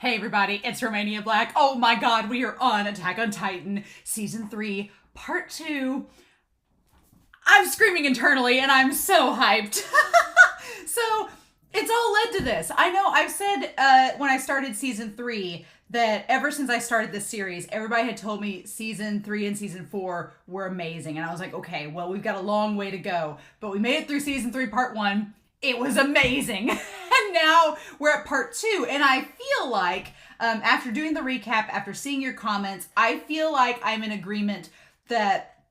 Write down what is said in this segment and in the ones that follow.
Hey everybody, it's Romania Black. Oh my god, we are on Attack on Titan, Season 3, Part 2. I'm screaming internally and I'm so hyped. So, it's all led to this. I know I've said when I started Season 3 that ever since I started this series, everybody had told me Season 3 and Season 4 were amazing. And I was like, okay, well, we've got a long way to go. But we made it through Season 3, Part 1. It was amazing. And now we're at Part 2. And I feel like, after doing the recap, after seeing your comments, I feel like I'm in agreement that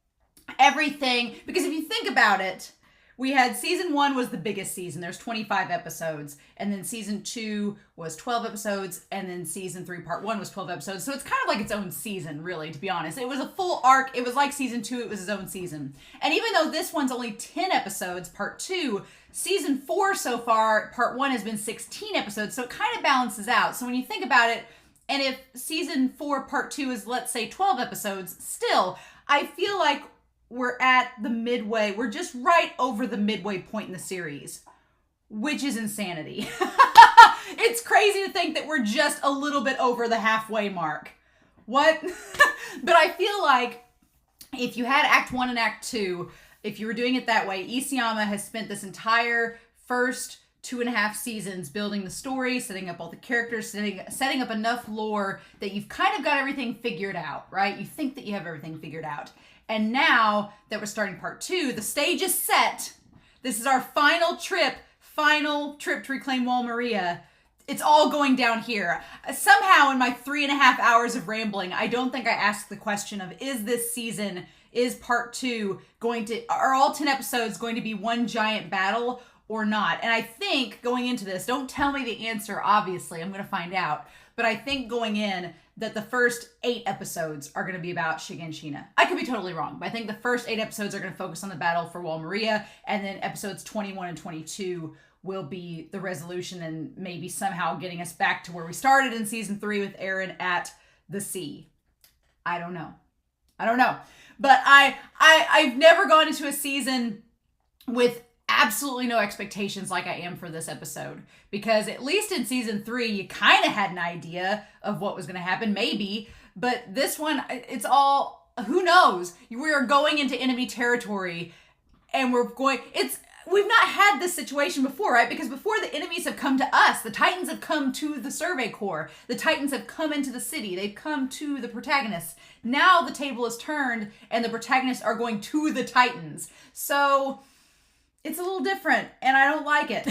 everything, because if you think about it, we had Season 1 was the biggest season. There's 25 episodes. And then Season 2 was 12 episodes. And then Season 3 Part 1 was 12 episodes. So it's kind of like its own season, really, to be honest. It was a full arc. It was like Season 2. It was its own season. And even though this one's only 10 episodes, Part 2, Season 4 so far, Part 1 has been 16 episodes. So it kind of balances out. So when you think about it, and if Season 4 Part 2 is, let's say, 12 episodes, still, I feel like we're at the midway. We're just right over the midway point in the series, which is insanity. It's crazy to think that we're just a little bit over the halfway mark. What? But I feel like if you had Act 1 and Act 2, if you were doing it that way, Isayama has spent this entire first 2.5 seasons building the story, setting up all the characters, setting up enough lore that you've kind of got everything figured out, right? You think that you have everything figured out. And now that we're starting Part 2, the stage is set. This is our final trip to reclaim Wall Maria. It's all going down here. Somehow in my 3.5 hours of rambling, I don't think I asked the question of, is this season, is Part 2 are all 10 episodes going to be one giant battle or not? And I think going into this, don't tell me the answer, obviously, I'm going to find out. But I think going in that the first 8 episodes are going to be about Shiganshina. I could be totally wrong, but I think the first 8 episodes are going to focus on the battle for Wall Maria, and then episodes 21 and 22 will be the resolution and maybe somehow getting us back to where we started in Season 3 with Eren at the sea. I don't know. But I've never gone into a season with absolutely no expectations like I am for this episode, because at least in Season 3 you kind of had an idea of what was going to happen, maybe, but this one, it's all, who knows? We are going into enemy territory, and we've not had this situation before, right? Because before, the enemies have come to us. The Titans have come to the Survey Corps. The Titans have come into the city. They've come to the protagonists. Now the table is turned and the protagonists are going to the Titans. So it's a little different, and I don't like it.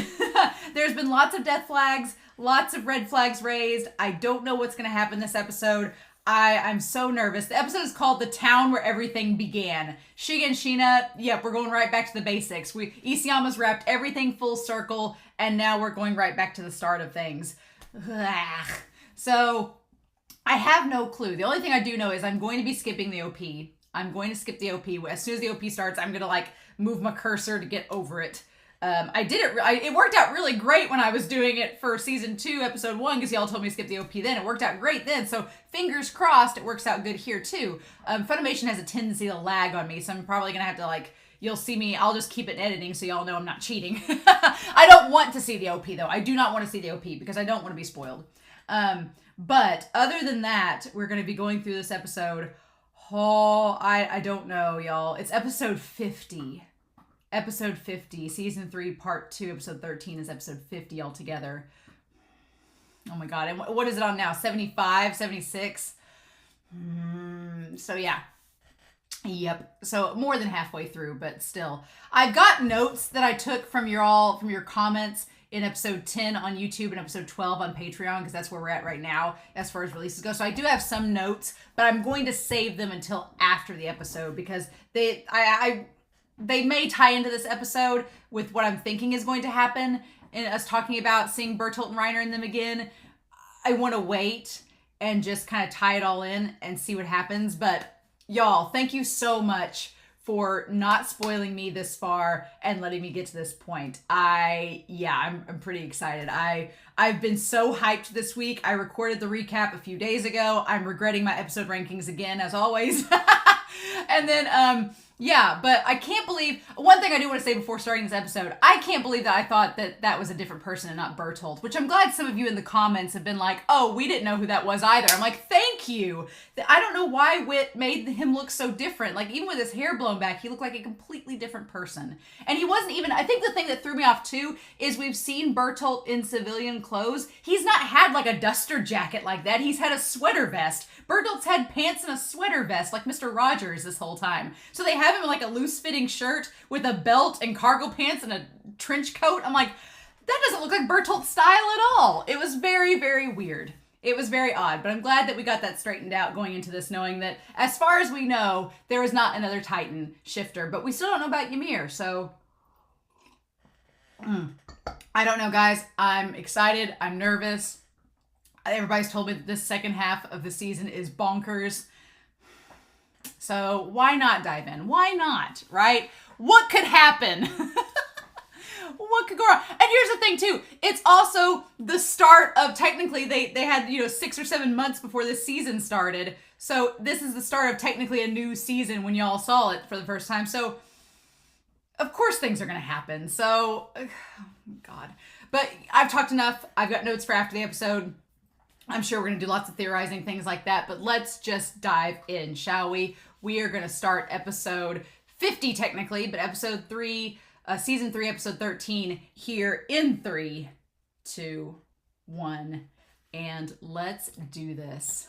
There's been lots of death flags, lots of red flags raised. I don't know what's going to happen this episode. I'm so nervous. The episode is called The Town Where Everything Began. Shiganshina, yep, we're going right back to the basics. Isayama's wrapped everything full circle, and now we're going right back to the start of things. Ugh. So, I have no clue. The only thing I do know is I'm going to be skipping the OP. I'm going to skip the OP. As soon as the OP starts, I'm going to move my cursor to get over it. I did it. It worked out really great when I was doing it for Season 2, Episode 1, because y'all told me to skip the OP then. It worked out great then, so fingers crossed it works out good here too. Funimation has a tendency to lag on me, so I'm probably going to have to, you'll see me, I'll just keep it in editing so y'all know I'm not cheating. I don't want to see the OP though. I do not want to see the OP because I don't want to be spoiled. But other than that, we're going to be going through this episode. Oh, I don't know, y'all. It's episode 50. Episode 50, Season 3, Part 2, Episode 13 is Episode 50 altogether. Oh my god, and what is it on now? 75, 76? So yeah. Yep. So more than halfway through, but still. I've got notes that I took from your comments in Episode 10 on YouTube and Episode 12 on Patreon, because that's where we're at right now as far as releases go. So I do have some notes, but I'm going to save them until after the episode, because they may tie into this episode with what I'm thinking is going to happen, and us talking about seeing Bertolt and Reiner in them again. I want to wait and just kind of tie it all in and see what happens. But y'all, thank you so much for not spoiling me this far and letting me get to this point. I'm pretty excited. I've been so hyped this week. I recorded the recap a few days ago. I'm regretting my episode rankings again, as always. And then Yeah, but I can't believe, one thing I do want to say before starting this episode, I can't believe that I thought that that was a different person and not Bertolt, which I'm glad some of you in the comments have been like, oh, we didn't know who that was either. I'm like, thank you. I don't know why Wit made him look so different. Like, even with his hair blown back, he looked like a completely different person. And he wasn't even, I think the thing that threw me off too is we've seen Bertolt in civilian clothes. He's not had like a duster jacket like that. He's had a sweater vest. Bertolt's had pants and a sweater vest like Mr. Rogers this whole time. So they have him in like a loose-fitting shirt with a belt and cargo pants and a trench coat. I'm like, that doesn't look like Bertolt's style at all. It was very, very weird. It was very odd, but I'm glad that we got that straightened out going into this, knowing that as far as we know, there is not another Titan shifter, but we still don't know about Ymir, so I don't know, guys. I'm excited. I'm nervous. Everybody's told me that this second half of the season is bonkers. So why not dive in? Why not, right? What could happen? What could go wrong? And here's the thing too. It's also the start of, technically they had, 6 or 7 months before this season started. So this is the start of technically a new season when y'all saw it for the first time. So of course things are going to happen. So, God. But I've talked enough. I've got notes for after the episode. I'm sure we're going to do lots of theorizing, things like that, but let's just dive in, shall we? We are going to start episode 50 technically, but episode 3, season 3, episode 13 here in 3, 2, 1, and let's do this.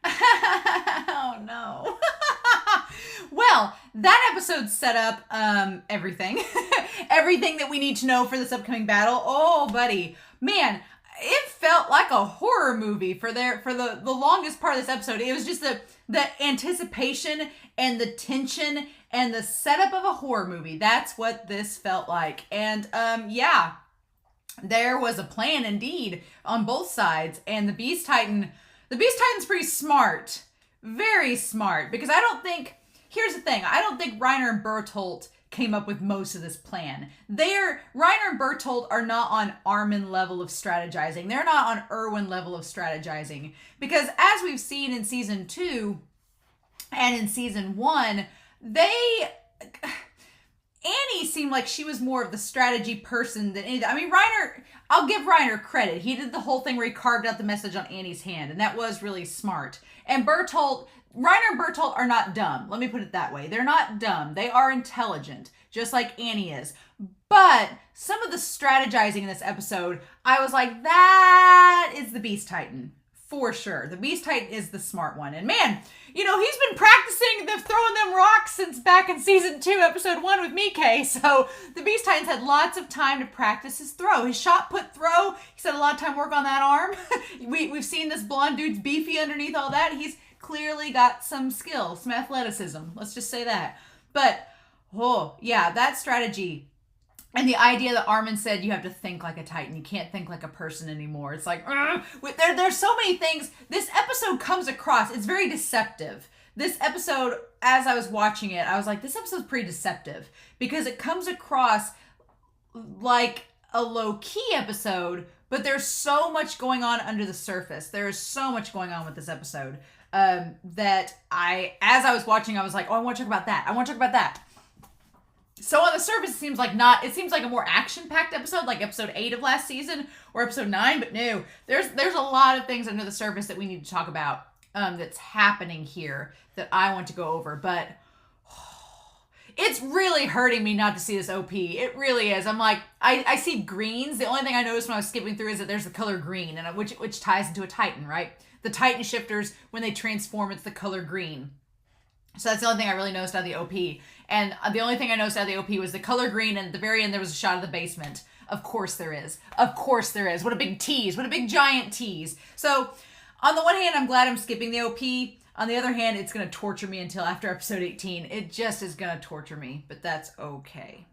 Oh no. Well, that episode set up everything. Everything that we need to know for this upcoming battle. Oh, buddy. Man, it felt like a horror movie for the longest part of this episode. It was just the anticipation and the tension and the setup of a horror movie. That's what this felt like. And yeah, there was a plan indeed on both sides. And the Beast Titan's pretty smart. Very smart. Because here's the thing. I don't think Reiner and Bertolt came up with most of this plan. Reiner and Bertolt are not on Armin level of strategizing. They're not on Irwin level of strategizing. Because as we've seen in season 2 and in season 1, Annie seemed like she was more of the strategy person than anything. I mean, Reiner, I'll give Reiner credit. He did the whole thing where he carved out the message on Annie's hand, and that was really smart. And Reiner and Bertolt are not dumb. Let me put it that way. They're not dumb. They are intelligent, just like Annie is. But some of the strategizing in this episode, I was like, that is the Beast Titan. For sure. The Beast Titan is the smart one. And man, he's been practicing the throwing them rocks since back in season 2, episode 1 with Mike. So the Beast Titan's had lots of time to practice his throw. His shot put throw. He's had a lot of time to work on that arm. We've seen this blonde dude's beefy underneath all that. He's clearly got some skill, some athleticism. Let's just say that. But, oh, yeah, that strategy. And the idea that Armin said you have to think like a Titan. You can't think like a person anymore. It's like, there's so many things. This episode comes across. It's very deceptive. This episode, as I was watching it, I was like, this episode's pretty deceptive. Because it comes across like a low-key episode, but there's so much going on under the surface. There is so much going on with this episode that as I was watching, I was like, oh, I want to talk about that. I want to talk about that. So on the surface, it seems like a more action-packed episode, like episode 8 of last season or episode 9, but no, there's a lot of things under the surface that we need to talk about that's happening here that I want to go over, but it's really hurting me not to see this OP. It really is. I'm like, I see greens. The only thing I noticed when I was skipping through is that there's the color green, and which ties into a Titan, right? The Titan shifters, when they transform, it's the color green. So that's the only thing I really noticed out of the OP. And the only thing I noticed out of the OP was the color green, and at the very end there was a shot of the basement. Of course there is. Of course there is. What a big tease. What a big giant tease. So on the one hand, I'm glad I'm skipping the OP. On the other hand, it's going to torture me until after episode 18. It just is going to torture me, but that's okay.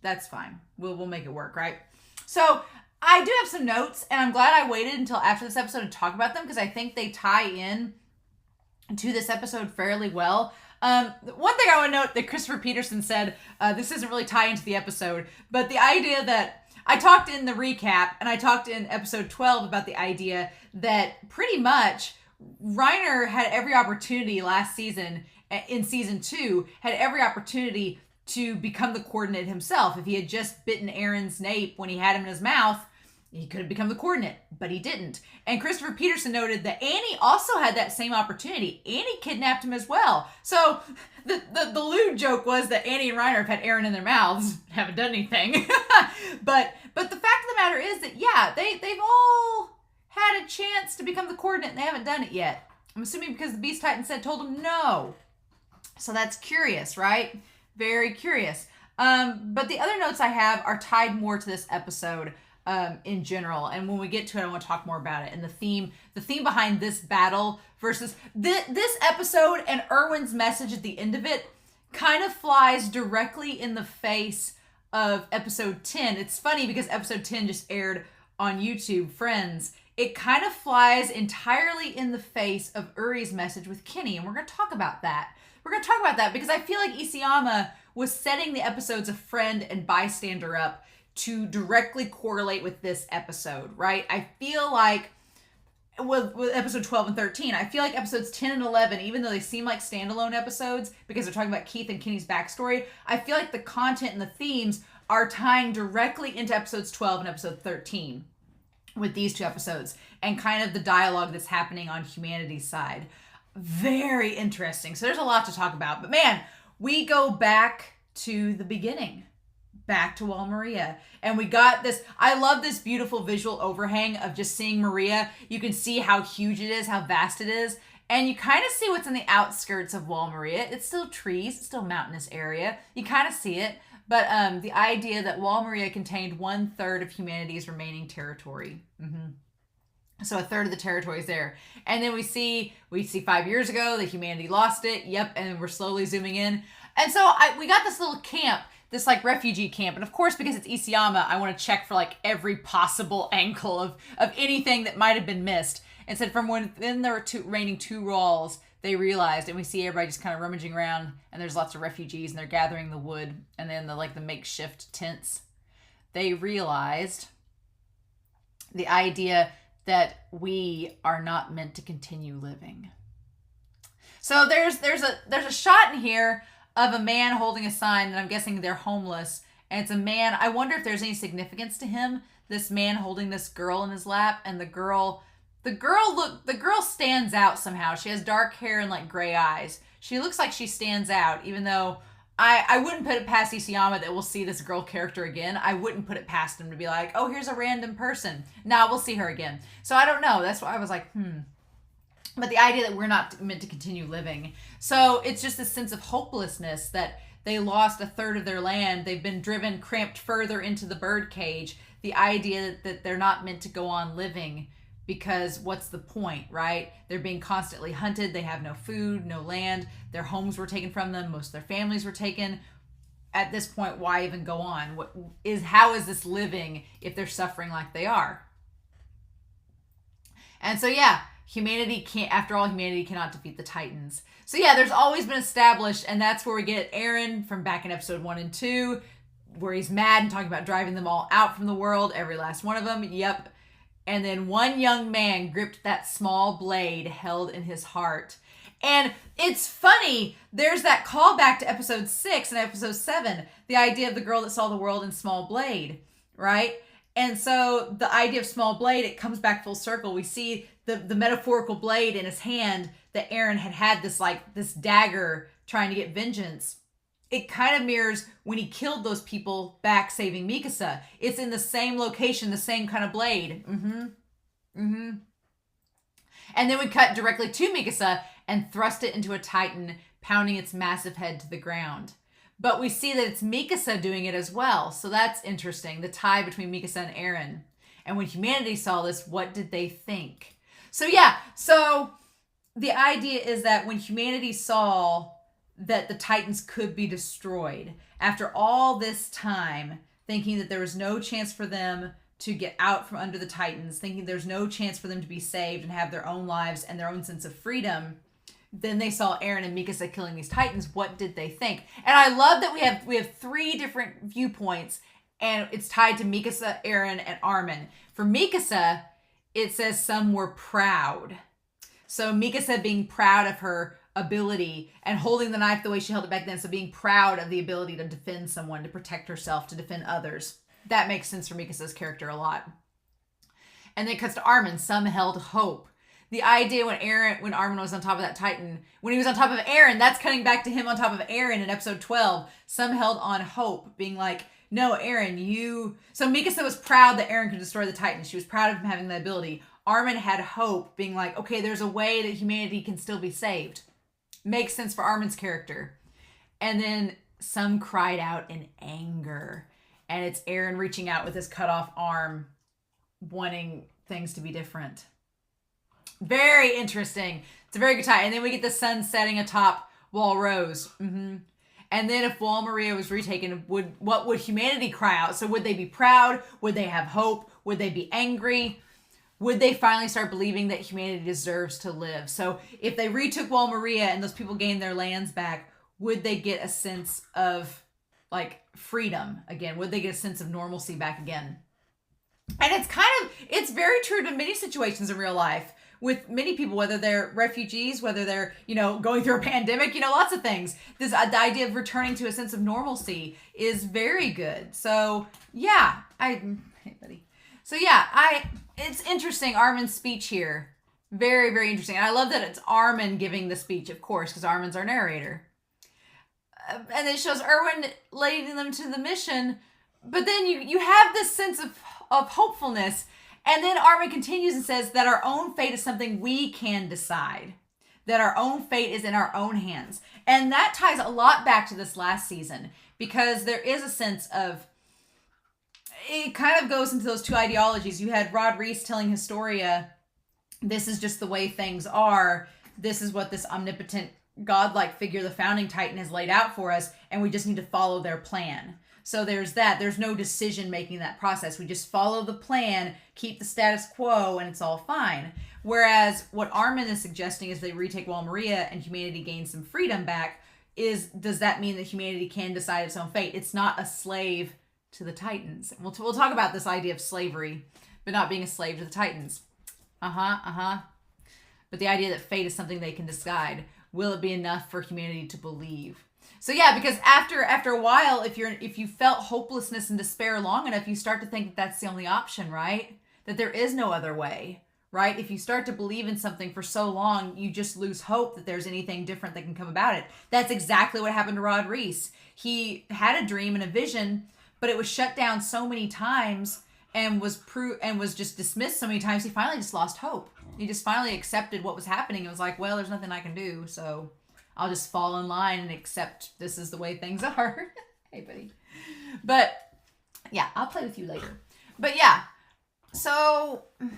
That's fine. We'll make it work, right? So I do have some notes, and I'm glad I waited until after this episode to talk about them because I think they tie in to this episode fairly well. One thing I want to note that Christopher Peterson said, this doesn't really tie into the episode, but the idea that I talked in the recap and I talked in episode 12 about the idea that pretty much Reiner had every opportunity last season, in season 2, had every opportunity to become the coordinate himself. If he had just bitten Eren's nape when he had him in his mouth, he could have become the coordinate, but he didn't. And Christopher Peterson noted that Annie also had that same opportunity. Annie kidnapped him as well. So the lewd joke was that Annie and Reiner have had Eren in their mouths, haven't done anything. but the fact of the matter is that, yeah, they've all had a chance to become the coordinate and they haven't done it yet. I'm assuming because the Beast Titan told them no. So that's curious, right? Very curious. But the other notes I have are tied more to this episode in general. And when we get to it, I want to talk more about it. And the theme behind this battle versus this episode and Irwin's message at the end of it kind of flies directly in the face of episode 10. It's funny because episode 10 just aired on YouTube, Friends. It kind of flies entirely in the face of Uri's message with Kenny. And we're going to talk about that. We're going to talk about that because I feel like Isayama was setting the episodes of Friend and Bystander up to directly correlate with this episode, right? I feel like with episode 12 and 13, I feel like episodes 10 and 11, even though they seem like standalone episodes because they're talking about Keith and Kenny's backstory, I feel like the content and the themes are tying directly into episodes 12 and episode 13 with these two episodes and kind of the dialogue that's happening on humanity's side. Very interesting. So there's a lot to talk about. But man, we go back to the beginning. Back to Wall Maria. And we got this, I love this beautiful visual overhang of just seeing Maria. You can see how huge it is, how vast it is. And you kind of see what's in the outskirts of Wall Maria. It's still trees, it's still mountainous area. You kind of see it. But the idea that Wall Maria contained 1/3 of humanity's remaining territory. So 1/3 of the territory is there. And then we see 5 years ago that humanity lost it. Yep. And we're slowly zooming in. And so we got this little camp, this like refugee camp. And of course, because it's Isayama, I want to check for like every possible angle of anything that might have been missed. And said from within there were remaining 2 walls, they realized, and we see everybody just kind of rummaging around and there's lots of refugees and they're gathering the wood and then the makeshift tents. They realized the idea that we are not meant to continue living. So there's a shot in here of a man holding a sign, and I'm guessing they're homeless. And it's a man. I wonder if there's any significance to him. This man holding this girl in his lap, and the girl stands out somehow. She has dark hair and like gray eyes. She looks like she stands out, even though I wouldn't put it past Isayama that we'll see this girl character again. I wouldn't put it past him to be like, oh, here's a random person. Now we'll see her again. So I don't know. That's why I was like, But the idea that we're not meant to continue living. So it's just this sense of hopelessness that they lost 1/3 of their land. They've been driven, cramped further into the bird cage. The idea that they're not meant to go on living because what's the point, right? They're being constantly hunted. They have no food, no land. Their homes were taken from them. Most of their families were taken. At this point, why even go on? How is this living if they're suffering like they are? And so, yeah, humanity cannot defeat the Titans. So yeah, there's always been established, and that's where we get Eren from back in episode 1 and 2, where he's mad and talking about driving them all out from the world, every last one of them. Yep. And then one young man gripped that small blade held in his heart. And it's funny, there's that callback to episode 6 and episode 7, the idea of the girl that saw the world in small blade, right? And so the idea of small blade, it comes back full circle. We see the metaphorical blade in his hand that Eren had this dagger trying to get vengeance. It kind of mirrors when he killed those people back saving Mikasa. It's in the same location, the same kind of blade. And then we cut directly to Mikasa and thrust it into a Titan, pounding its massive head to the ground. But we see that it's Mikasa doing it as well. So that's interesting, the tie between Mikasa and Eren. And when humanity saw this, what did they think? So yeah, so the idea is that when humanity saw that the Titans could be destroyed, after all this time, thinking that there was no chance for them to get out from under the Titans, thinking there's no chance for them to be saved and have their own lives and their own sense of freedom, then they saw Eren and Mikasa killing these Titans. What did they think? And I love that we have 3 different viewpoints, and it's tied to Mikasa, Eren, and Armin. For Mikasa, it says some were proud. So Mikasa being proud of her ability and holding the knife the way she held it back then. So being proud of the ability to defend someone, to protect herself, to defend others. That makes sense for Mikasa's character a lot. And then it cuts to Armin. Some held hope. The idea when Armin was on top of that Titan, when he was on top of Eren, that's cutting back to him on top of Eren in episode 12. Some held on hope, being like, no, Eren, you... So Mikasa was proud that Eren could destroy the Titan. She was proud of him having the ability. Armin had hope, being like, okay, there's a way that humanity can still be saved. Makes sense for Armin's character. And then some cried out in anger. And it's Eren reaching out with his cut off arm, wanting things to be different. Very interesting. It's a very good tie. And then we get the sun setting atop Wall Rose. And then if Wall Maria was retaken, what would humanity cry out? So would they be proud? Would they have hope? Would they be angry? Would they finally start believing that humanity deserves to live? So if they retook Wall Maria and those people gained their lands back, would they get a sense of like freedom again? Would they get a sense of normalcy back again? And it's very true to many situations in real life with many people, whether they're refugees, whether they're, going through a pandemic, lots of things. The idea of returning to a sense of normalcy is very good. So yeah, hey buddy. So yeah, it's interesting, Armin's speech here. Very, very interesting. And I love that it's Armin giving the speech, of course, because Armin's our narrator. And it shows Irwin leading them to the mission. But then you have this sense of hopefulness. And then Armin continues and says that our own fate is something we can decide. That our own fate is in our own hands. And that ties a lot back to this last season. Because there is a sense of... It kind of goes into those two ideologies. You had Rod Reese telling Historia, this is just the way things are. This is what this omnipotent, godlike figure, the founding Titan, has laid out for us. And we just need to follow their plan. So there's that. There's no decision making in that process. We just follow the plan, keep the status quo, and it's all fine. Whereas what Armin is suggesting is they retake Wall Maria and humanity gains some freedom back. Does that mean that humanity can decide its own fate? It's not a slave to the Titans. We'll talk about this idea of slavery, but not being a slave to the Titans. But the idea that fate is something they can decide. Will it be enough for humanity to believe? So yeah, because after a while, if you felt hopelessness and despair long enough, you start to think that that's the only option, right? That there is no other way, right? If you start to believe in something for so long, you just lose hope that there's anything different that can come about it. That's exactly what happened to Rod Reese. He had a dream and a vision, but it was shut down so many times and was just dismissed so many times. He finally just lost hope. He just finally accepted what was happening. It was like, well, there's nothing I can do, so I'll just fall in line and accept this is the way things are. Hey, buddy. But yeah, I'll play with you later. But yeah, so then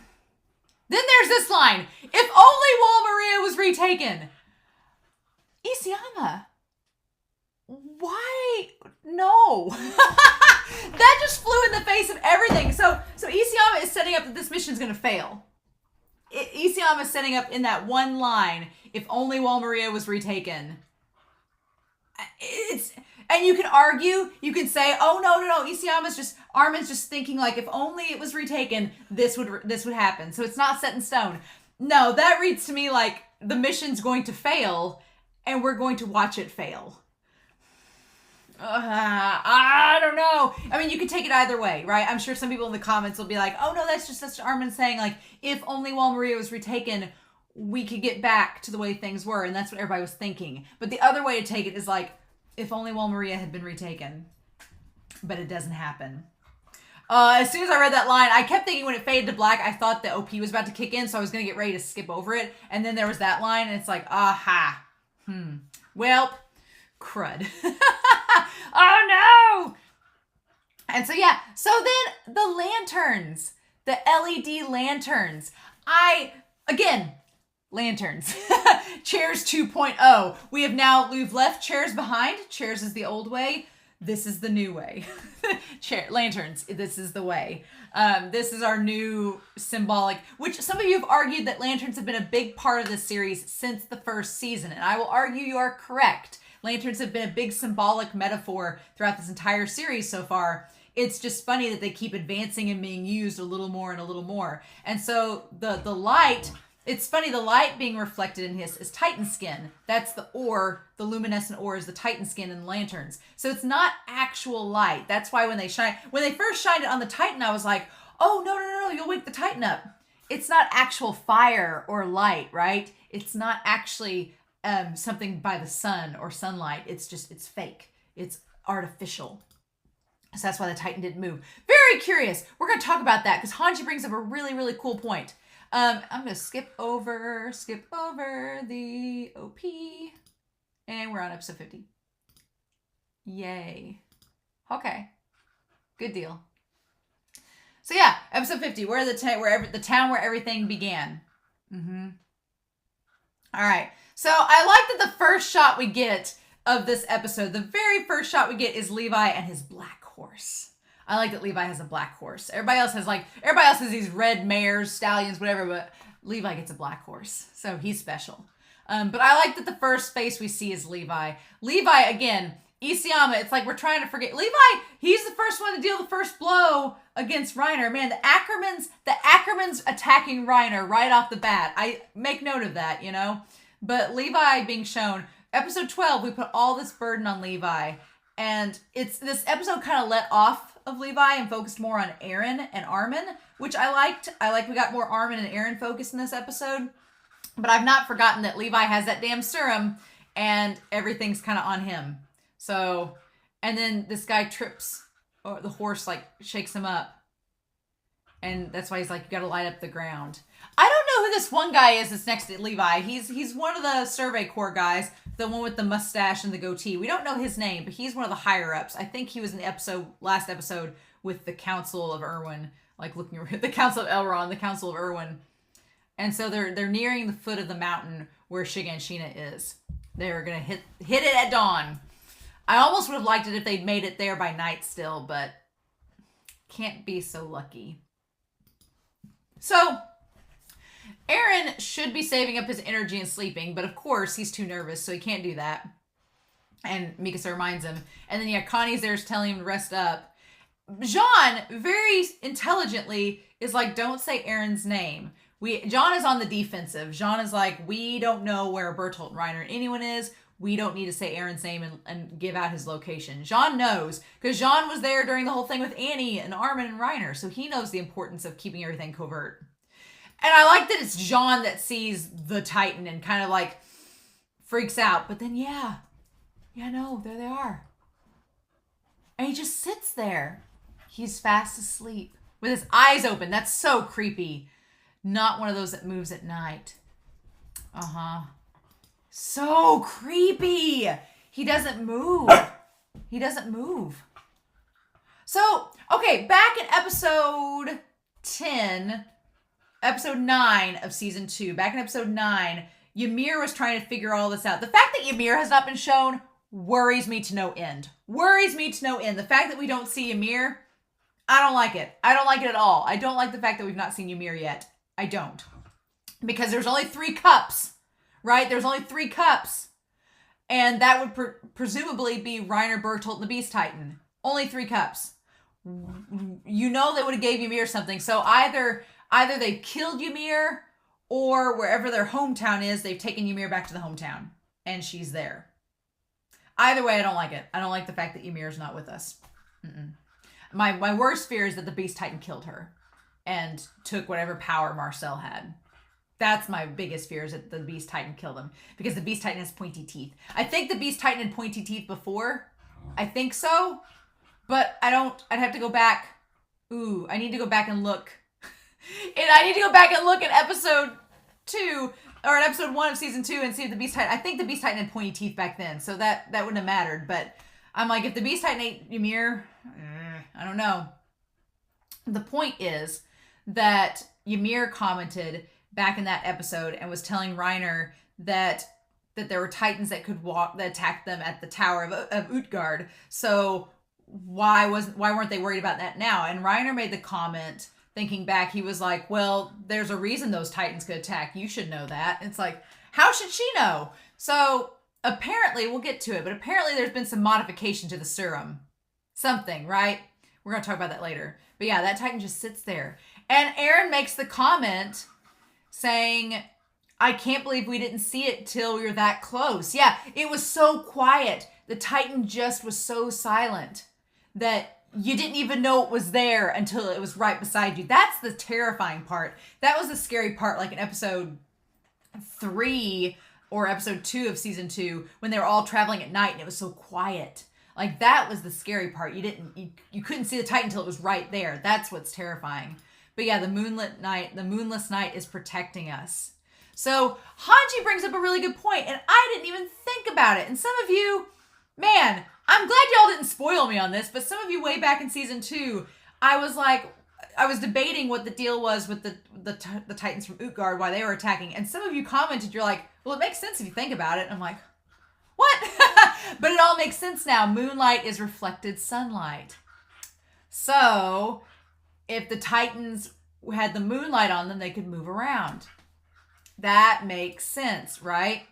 there's this line. If only Wall Maria was retaken. Isayama. Why? No. That just flew in the face of everything. So Isayama is setting up that this mission is going to fail. Isayama is setting up in that one line, if only Wall Maria was retaken. And you can argue, you can say, oh no, Armin's just thinking like, if only it was retaken, this would happen. So it's not set in stone. No, that reads to me like the mission's going to fail and we're going to watch it fail. I don't know. I mean, you could take it either way, right? I'm sure some people in the comments will be like, oh no, that's Armin saying like, if only Wall Maria was retaken, we could get back to the way things were. And that's what everybody was thinking. But the other way to take it is like, if only Wall Maria had been retaken, but it doesn't happen. As soon as I read that line, I kept thinking when it faded to black, I thought the OP was about to kick in. So I was going to get ready to skip over it. And then there was that line and it's like, aha. Well, crud. Oh no! And so yeah, so then the lanterns, the LED lanterns. Lanterns. Chairs 2.0. We've left chairs behind. Chairs is the old way. This is the new way. Lanterns, this is the way. This is our new symbolic, which some of you have argued that lanterns have been a big part of this series since the first season. And I will argue you are correct. Lanterns have been a big symbolic metaphor throughout this entire series so far. It's just funny that they keep advancing and being used a little more and a little more. And so the light It's funny, the light being reflected in his is Titan skin. That's the ore, the luminescent ore is the Titan skin in the lanterns. So it's not actual light. That's why when they first shined it on the Titan, I was like, oh, no, you'll wake the Titan up. It's not actual fire or light, right? It's not actually something by the sun or sunlight. It's fake. It's artificial. So that's why the Titan didn't move. Very curious. We're going to talk about that because Hanji brings up a really, really cool point. I'm going to skip over the OP, and we're on episode 50. Yay. Okay. Good deal. So yeah, episode 50, the town where everything began. All right. So I like that the first shot we get of this episode, the very first shot we get is Levi and his black horse. I like that Levi has a black horse. Everybody else has these red mares, stallions, whatever, but Levi gets a black horse. So he's special. But I like that the first face we see is Levi. Levi, again, Isayama, it's like we're trying to forget. Levi, he's the first one to deal the first blow against Reiner. Man, the Ackermans attacking Reiner right off the bat. I make note of that, you know? But Levi being shown, episode 12, we put all this burden on Levi. And this episode kind of let off of Levi and focused more on Eren and Armin, which I liked. We got more Armin and Eren focused in this episode. But I've not forgotten that Levi has that damn serum and everything's kind of on him. So, and then this guy trips, or the horse like shakes him up. And that's why he's like, you gotta light up the ground. I don't know who this one guy is that's next to Levi. He's one of the Survey Corps guys, the one with the mustache and the goatee. We don't know his name, but he's one of the higher ups. I think he was in the last episode with the Council of Irwin, like looking at the Council of Elrond, the Council of Irwin. And so they're nearing the foot of the mountain where Shiganshina is. They're gonna hit it at dawn. I almost would have liked it if they'd made it there by night still, but can't be so lucky. So, Eren should be saving up his energy and sleeping, but of course he's too nervous, so he can't do that. And Mikasa reminds him. And then yeah, Connie's there telling him to rest up. Jean, very intelligently, is like, don't say Eren's name. Jean is on the defensive. Jean is like, we don't know where Bertolt and Reiner and anyone is. We don't need to say Eren's name and give out his location. Jean knows, because Jean was there during the whole thing with Annie and Armin and Reiner, so he knows the importance of keeping everything covert. And I like that it's Jean that sees the Titan and kind of like freaks out. But then, no, there they are. And he just sits there. He's fast asleep with his eyes open. That's so creepy. Not one of those that moves at night. So creepy. He doesn't move. So, okay, back in episode 9 of season 2, back in episode 9, Ymir was trying to figure all this out. The fact that Ymir has not been shown worries me to no end. The fact that we don't see Ymir, I don't like it. I don't like it at all. I don't like the fact that we've not seen Ymir yet. I don't. Because there's only 3 cups, right? There's only 3 cups. And that would presumably be Reiner, Bertolt, and the Beast Titan. Only 3 cups. You know they would have gave Ymir something. So either they've killed Ymir, or wherever their hometown is, they've taken Ymir back to the hometown. And she's there. Either way, I don't like it. I don't like the fact that Ymir's not with us. My worst fear is that the Beast Titan killed her. And took whatever power Marcel had. That's my biggest fear, is that the Beast Titan killed him. Because the Beast Titan has pointy teeth. I think the Beast Titan had pointy teeth before. I think so. But I'd have to go back. I need to go back and look. And I need to go back and look at episode 2, or at episode 1 of season 2 and see if the Beast Titan, I think the Beast Titan had pointy teeth back then. So that wouldn't have mattered. But I'm like, if the Beast Titan ate Ymir, I don't know. The point is that Ymir commented back in that episode and was telling Reiner that there were Titans that could walk, that attacked them at the Tower of Utgard. So why weren't they worried about that now? And Reiner made the comment, thinking back, he was like, well, there's a reason those Titans could attack. You should know that. It's like, how should she know? So apparently, we'll get to it, but apparently there's been some modification to the serum. Something, right? We're going to talk about that later. But yeah, that Titan just sits there. And Eren makes the comment saying, I can't believe we didn't see it till we were that close. Yeah, it was so quiet. The Titan just was so silent that you didn't even know it was there until it was right beside you. That's the terrifying part. That was the scary part, like in episode 3 or episode 2 of season 2, when they were all traveling at night and it was so quiet. Like, that was the scary part. You couldn't see the Titan until it was right there. That's what's terrifying. But yeah, the moonless night is protecting us. So Hanji brings up a really good point, and I didn't even think about it. And some of you, man, I'm glad y'all didn't spoil me on this, but some of you way back in season 2, I was debating what the deal was with the Titans from Utgard, why they were attacking. And some of you commented, you're like, well, it makes sense if you think about it. And I'm like, what? But it all makes sense now. Moonlight is reflected sunlight. So if the Titans had the moonlight on them, they could move around. That makes sense, right?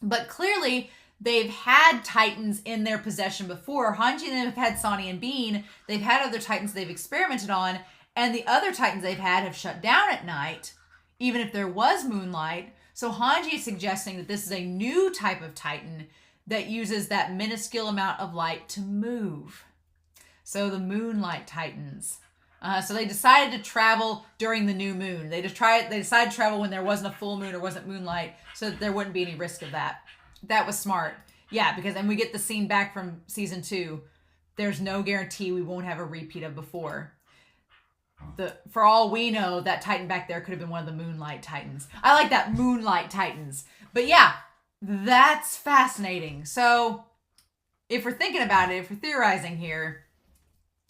But clearly, they've had Titans in their possession before. Hanji and them have had Sonny and Bean. They've had other Titans they've experimented on. And the other Titans they've had have shut down at night, even if there was moonlight. So Hanji is suggesting that this is a new type of Titan that uses that minuscule amount of light to move. So the Moonlight Titans. So they decided to travel during the new moon. They decided to travel when there wasn't a full moon or wasn't moonlight, so that there wouldn't be any risk of that. That was smart. Yeah, because then we get the scene back from season 2. There's no guarantee we won't have a repeat of before. For all we know, that Titan back there could have been one of the Moonlight Titans. I like that, Moonlight Titans. But yeah, that's fascinating. So if we're thinking about it, if we're theorizing here,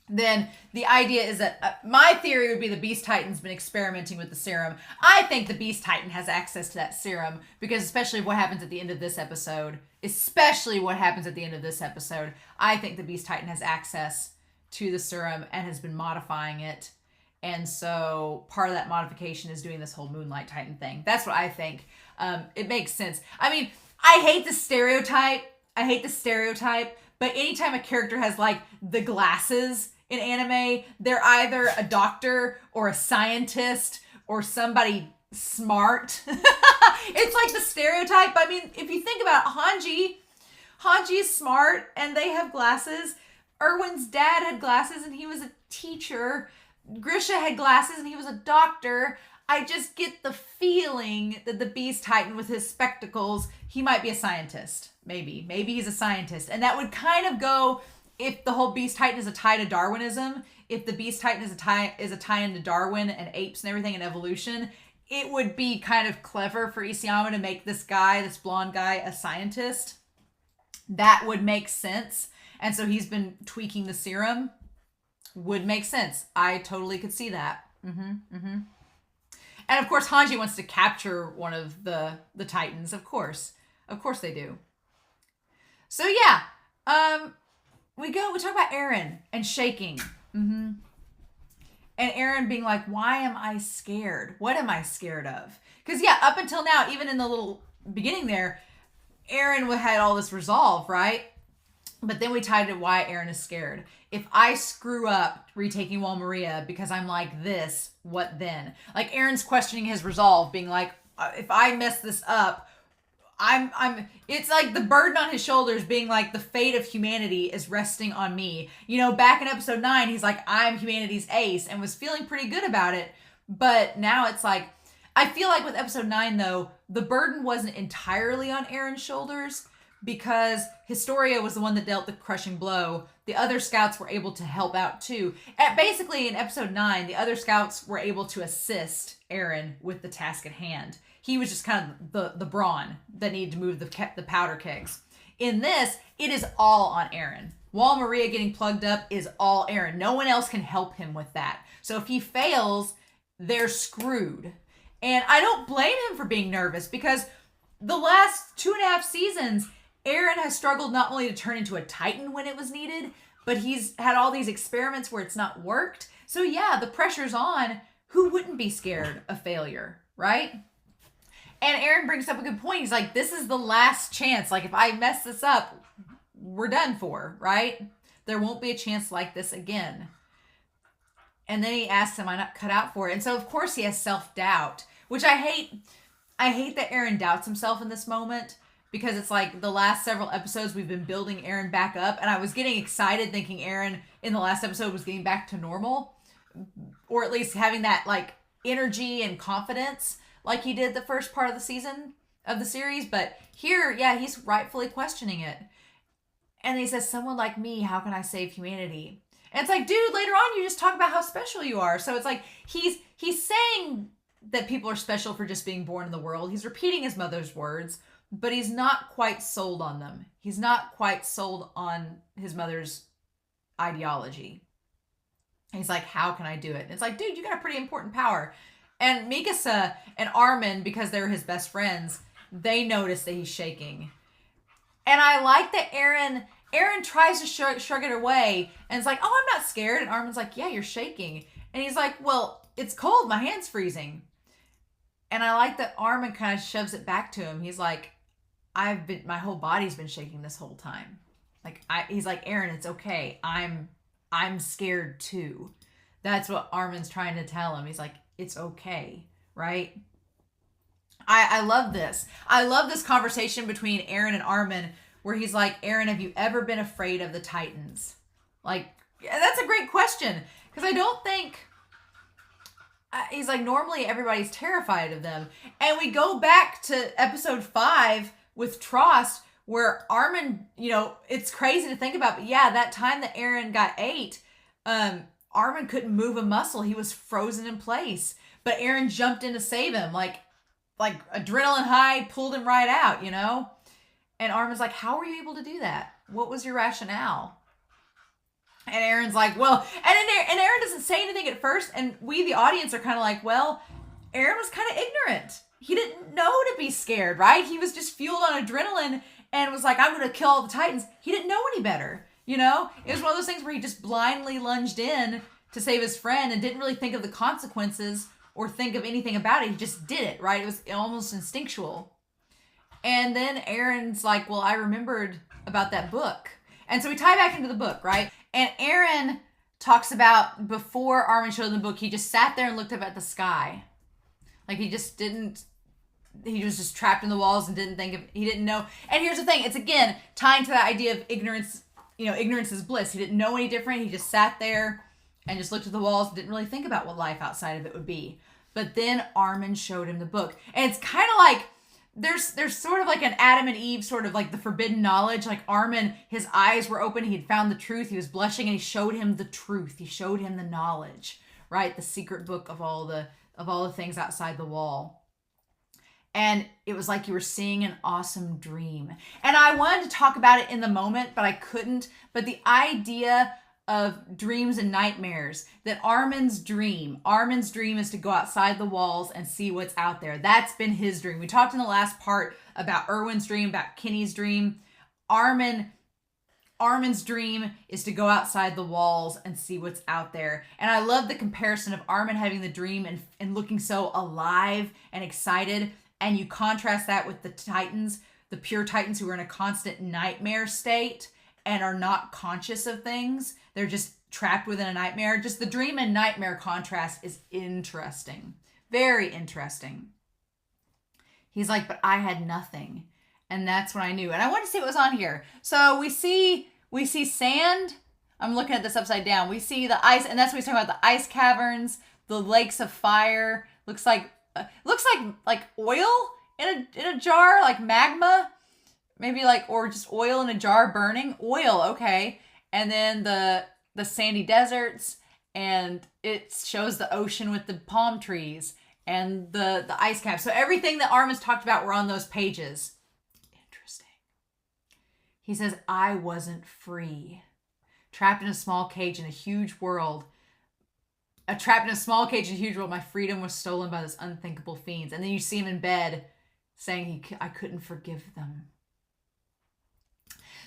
then the idea is that my theory would be the Beast Titan's been experimenting with the serum. I think the Beast Titan has access to that serum because especially what happens at the end of this episode, I think the Beast Titan has access to the serum and has been modifying it. And so part of that modification is doing this whole Moonlight Titan thing. That's what I think. It makes sense. I mean, I hate the stereotype, but anytime a character has like the glasses in anime, they're either a doctor or a scientist or somebody smart. It's like the stereotype. I mean, if you think about Hanji is smart and they have glasses. Irwin's dad had glasses and he was a teacher. Grisha had glasses and he was a doctor. I just get the feeling that the Beast Titan with his spectacles, he might be a scientist. Maybe he's a scientist. And that would kind of go, if the whole Beast Titan is a tie to Darwinism, if the Beast Titan is a tie into Darwin and apes and everything and evolution, it would be kind of clever for Isayama to make this blonde guy, a scientist. That would make sense. And so he's been tweaking the serum. Would make sense. I totally could see that. And of course, Hanji wants to capture one of the Titans. Of course they do. So yeah, we talk about Eren and shaking. And Eren being like, why am I scared? What am I scared of? Because yeah, up until now, even in the little beginning there, Eren had all this resolve, right? But then we tied to why Eren is scared. If I screw up retaking Wall Maria because I'm like this, what then? Like Eren's questioning his resolve, being like, if I mess this up, it's like the burden on his shoulders being like the fate of humanity is resting on me. You know, back in episode 9, he's like, I'm humanity's ace and was feeling pretty good about it. But now it's like, I feel like with episode 9 though, the burden wasn't entirely on Eren's shoulders because Historia was the one that dealt the crushing blow. The other scouts were able to help out too. Basically in episode 9, the other scouts were able to assist Eren with the task at hand. He was just kind of the brawn that needed to move the powder kegs. In this, it is all on Eren. Wall Maria getting plugged up is all Eren. No one else can help him with that. So if he fails, they're screwed. And I don't blame him for being nervous because the last 2.5 seasons, Eren has struggled not only to turn into a Titan when it was needed, but he's had all these experiments where it's not worked. So yeah, the pressure's on. Who wouldn't be scared of failure, right? And Eren brings up a good point. He's like, this is the last chance. Like, if I mess this up, we're done for, right? There won't be a chance like this again. And then he asks, am I not cut out for it? And so, of course, he has self-doubt, which I hate. I hate that Eren doubts himself in this moment, because it's like the last several episodes we've been building Eren back up, and I was getting excited thinking Eren in the last episode was getting back to normal, or at least having that like energy and confidence like he did the first part of the season of the series. But here, yeah, he's rightfully questioning it. And he says, someone like me, how can I save humanity? And it's like, dude, later on you just talk about how special you are. So it's like he's saying that people are special for just being born in the world. He's repeating his mother's words, but he's not quite sold on them. He's not quite sold on his mother's ideology. He's like, how can I do it? And it's like, dude, you got a pretty important power. And Mikasa and Armin, because they're his best friends, they notice that he's shaking. And I like that Eren tries to shrug it away. And it's like, oh, I'm not scared. And Armin's like, yeah, you're shaking. And he's like, well, it's cold. My hand's freezing. And I like that Armin kind of shoves it back to him. He's like, my whole body's been shaking this whole time. He's like, Eren, it's okay. I'm scared too. That's what Armin's trying to tell him. He's like, it's okay, right? I love this. I love this conversation between Eren and Armin, where he's like, Eren, have you ever been afraid of the Titans? Like, that's a great question, because I don't think... he's like, normally everybody's terrified of them. And we go back to episode 5 with Trost, where Armin, it's crazy to think about, but yeah, that time that Eren got ate, Armin couldn't move a muscle. He was frozen in place. But Eren jumped in to save him, like adrenaline high, pulled him right out, And Armin's like, how were you able to do that? What was your rationale? And Eren's like, well, and Eren doesn't say anything at first, and we, the audience, are kind of like, well, Eren was kind of ignorant. He didn't know to be scared, right? He was just fueled on adrenaline and was like, I'm going to kill all the Titans. He didn't know any better, It was one of those things where he just blindly lunged in to save his friend and didn't really think of the consequences or think of anything about it. He just did it, right? It was almost instinctual. And then Eren's like, well, I remembered about that book. And so we tie back into the book, right? And Eren talks about, before Armin showed him the book, he just sat there and looked up at the sky. Like he was just trapped in the walls and he didn't know. And here's the thing, it's again tying to that idea of ignorance, ignorance is bliss. He didn't know any different. He just sat there and just looked at the walls and didn't really think about what life outside of it would be. But then Armin showed him the book. And it's kind of like, there's sort of like an Adam and Eve, sort of like the forbidden knowledge. Like Armin, his eyes were open. He had found the truth. He was blushing, and he showed him the truth. He showed him the knowledge, right? The secret book of all the things outside the wall. And it was like you were seeing an awesome dream. And I wanted to talk about it in the moment, but I couldn't. But the idea of dreams and nightmares, that Armin's dream is to go outside the walls and see what's out there. That's been his dream. We talked in the last part about Irwin's dream, about Kenny's dream. Armin's dream is to go outside the walls and see what's out there. And I love the comparison of Armin having the dream and looking so alive and excited. And you contrast that with the Titans, the pure Titans, who are in a constant nightmare state and are not conscious of things. They're just trapped within a nightmare. Just the dream and nightmare contrast is interesting. Very interesting. He's like, but I had nothing. And that's when I knew. And I wanted to see what was on here. So we see sand. I'm looking at this upside down. We see the ice, and that's what he's talking about, the ice caverns, the lakes of fire. Looks like oil in a jar, like magma. Maybe or just oil in a jar burning. Oil, okay. And then the sandy deserts, and it shows the ocean with the palm trees and the ice caps. So everything that Armin's talked about were on those pages. Interesting. He says, I wasn't free. Trapped in a small cage in a huge world. Trapped in a small cage in a huge world, my freedom was stolen by those unthinkable fiends. And then you see him in bed saying I couldn't forgive them.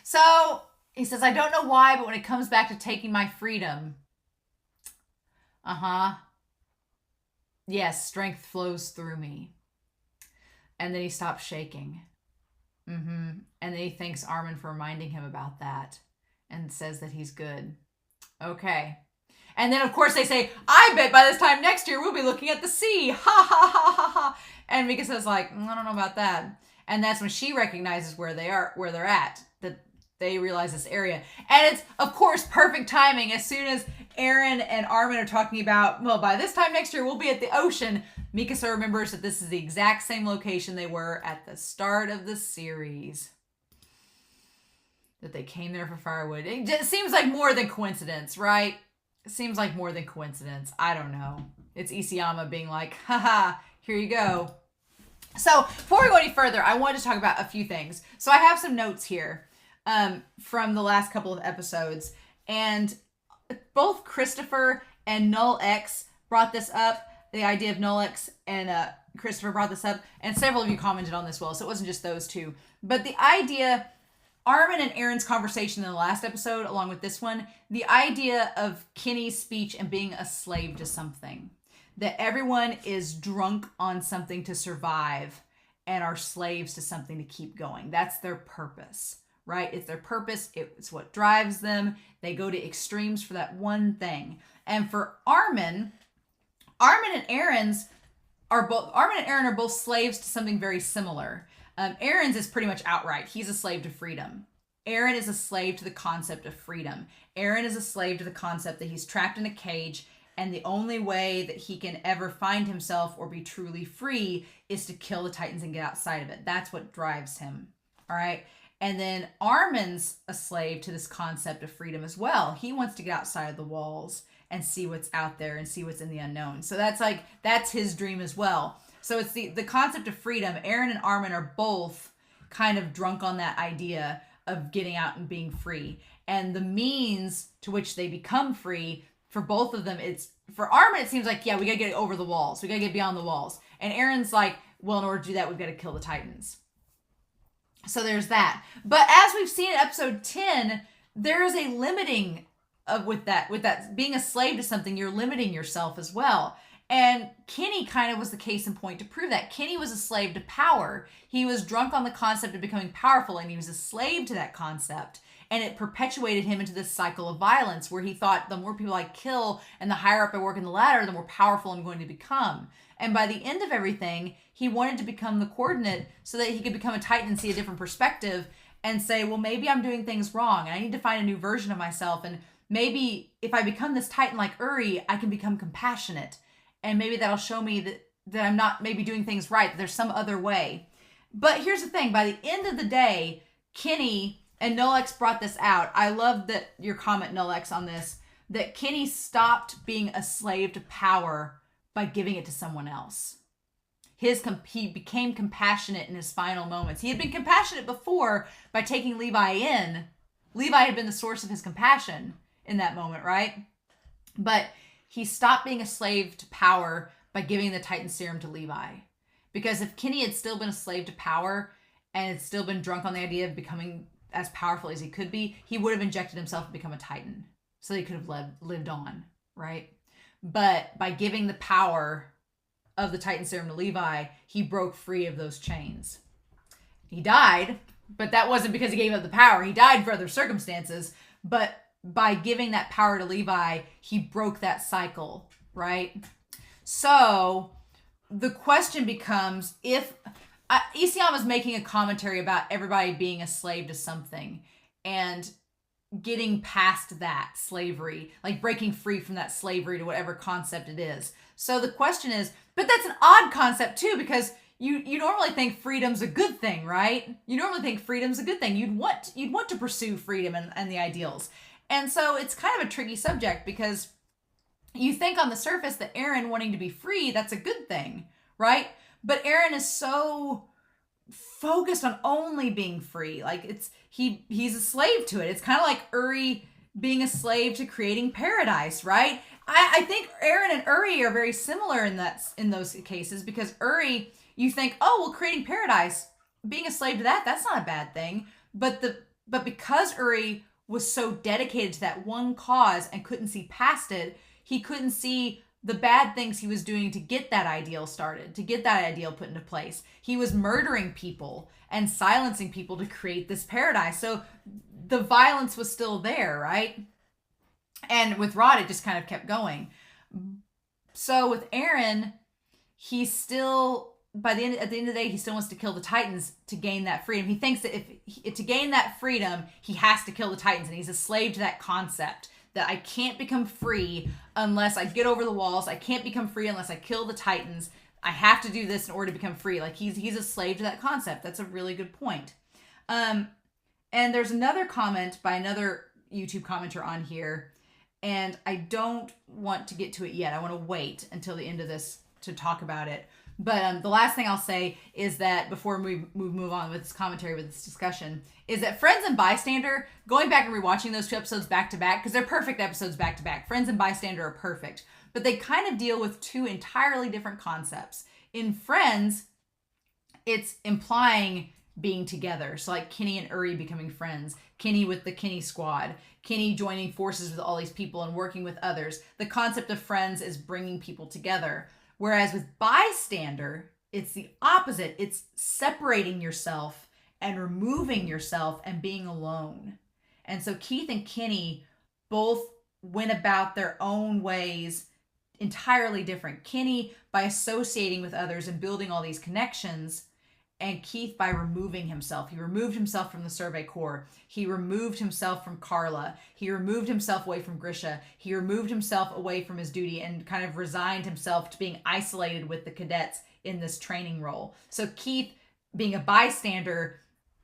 So he says, I don't know why, but when it comes back to taking my freedom, yes, strength flows through me. And then he stops shaking. And then he thanks Armin for reminding him about that and says that he's good. Okay. And then, of course, they say, I bet by this time next year we'll be looking at the sea. Ha, ha, ha, ha, ha. And Mikasa's like, I don't know about that. And that's when she recognizes where they're at, that they realize this area. And it's, of course, perfect timing. As soon as Eren and Armin are talking about, well, by this time next year we'll be at the ocean, Mikasa remembers that this is the exact same location they were at the start of the series. That they came there for firewood. It just seems like more than coincidence, right? It seems like more than coincidence. I don't know. It's Isayama being like, haha, here you go. So before we go any further, I wanted to talk about a few things. So I have some notes here from the last couple of episodes. And both Christopher and Null X brought this up. The idea of Null X and Christopher brought this up. And several of you commented on this well. So it wasn't just those two. But the idea... Armin and Eren's conversation in the last episode, along with this one, the idea of Kenny's speech and being a slave to something. That everyone is drunk on something to survive and are slaves to something to keep going. That's their purpose, right? It's their purpose. It's what drives them. They go to extremes for that one thing. And for Armin and Eren are both slaves to something very similar. Eren's is pretty much outright. He's a slave to freedom. Eren is a slave to the concept of freedom. Eren is a slave to the concept that he's trapped in a cage, and the only way that he can ever find himself or be truly free is to kill the Titans and get outside of it. That's what drives him. All right. And then Armin's a slave to this concept of freedom as well. He wants to get outside of the walls and see what's out there and see what's in the unknown. So that's his dream as well. So it's the concept of freedom. Eren and Armin are both kind of drunk on that idea of getting out and being free. And the means to which they become free, for both of them, for Armin, it seems like, yeah, we gotta get over the walls. We gotta get beyond the walls. And Eren's like, well, in order to do that, we've got to kill the Titans. So there's that. But as we've seen in episode 10, there is a limiting with that being a slave to something, you're limiting yourself as well. And Kenny kind of was the case in point to prove that. Kenny was a slave to power. He was drunk on the concept of becoming powerful, and he was a slave to that concept. And it perpetuated him into this cycle of violence where he thought the more people I kill and the higher up I work in the ladder, the more powerful I'm going to become. And by the end of everything, he wanted to become the coordinate so that he could become a Titan and see a different perspective and say, well, maybe I'm doing things wrong. I need to find a new version of myself. And maybe if I become this Titan like Uri, I can become compassionate. And maybe that'll show me that I'm not maybe doing things right, that there's some other way. But here's the thing. By the end of the day, Kenny, and Nolex brought this out. I love that your comment, Nolex, on this, that Kenny stopped being a slave to power by giving it to someone else. He became compassionate in his final moments. He had been compassionate before by taking Levi in. Levi had been the source of his compassion in that moment, right? But he stopped being a slave to power by giving the Titan serum to Levi. Because if Kenny had still been a slave to power and had still been drunk on the idea of becoming as powerful as he could be, he would have injected himself and become a Titan. So he could have lived on, right? But by giving the power of the Titan serum to Levi, he broke free of those chains. He died, but that wasn't because he gave up the power. He died for other circumstances, but by giving that power to Levi, he broke that cycle, right? So the question becomes, if Isayama's making a commentary about everybody being a slave to something and getting past that slavery, like breaking free from that slavery to whatever concept it is. So the question is, but that's an odd concept too, because you normally think freedom's a good thing, right? You normally think freedom's a good thing. You'd want to pursue freedom and the ideals. And so it's kind of a tricky subject because you think on the surface that Eren wanting to be free, that's a good thing, right? But Eren is so focused on only being free. Like he's a slave to it. It's kind of like Uri being a slave to creating paradise, right? I think Eren and Uri are very similar in those cases, because Uri, you think, oh, well, creating paradise, being a slave to that's not a bad thing. But because Uri was so dedicated to that one cause and couldn't see past it, he couldn't see the bad things he was doing to get that ideal started, to get that ideal put into place. He was murdering people and silencing people to create this paradise. So the violence was still there, right? And with Rod, it just kind of kept going. So with Eren, he's still, at the end of the day, he still wants to kill the Titans to gain that freedom. He thinks that to gain that freedom, he has to kill the Titans, and he's a slave to that concept that I can't become free unless I get over the walls. I can't become free unless I kill the Titans. I have to do this in order to become free. Like he's a slave to that concept. That's a really good point. And there's another comment by another YouTube commenter on here, and I don't want to get to it yet. I want to wait until the end of this to talk about it. But the last thing I'll say is that before we move on with this commentary, with this discussion, is that Friends and Bystander, going back and rewatching those 2 episodes back to back, because they're perfect episodes back to back. Friends and Bystander are perfect, but they kind of deal with 2 entirely different concepts. In Friends, it's implying being together. So like Kenny and Uri becoming friends, Kenny with the Kenny squad, Kenny joining forces with all these people and working with others. The concept of friends is bringing people together. Whereas with Bystander, it's the opposite. It's separating yourself and removing yourself and being alone. And so Keith and Kenny both went about their own ways, entirely different. Kenny by associating with others and building all these connections, and Keith by removing himself. He removed himself from the Survey Corps. He removed himself from Carla. He removed himself away from Grisha. He removed himself away from his duty and kind of resigned himself to being isolated with the cadets in this training role. So Keith, being a bystander,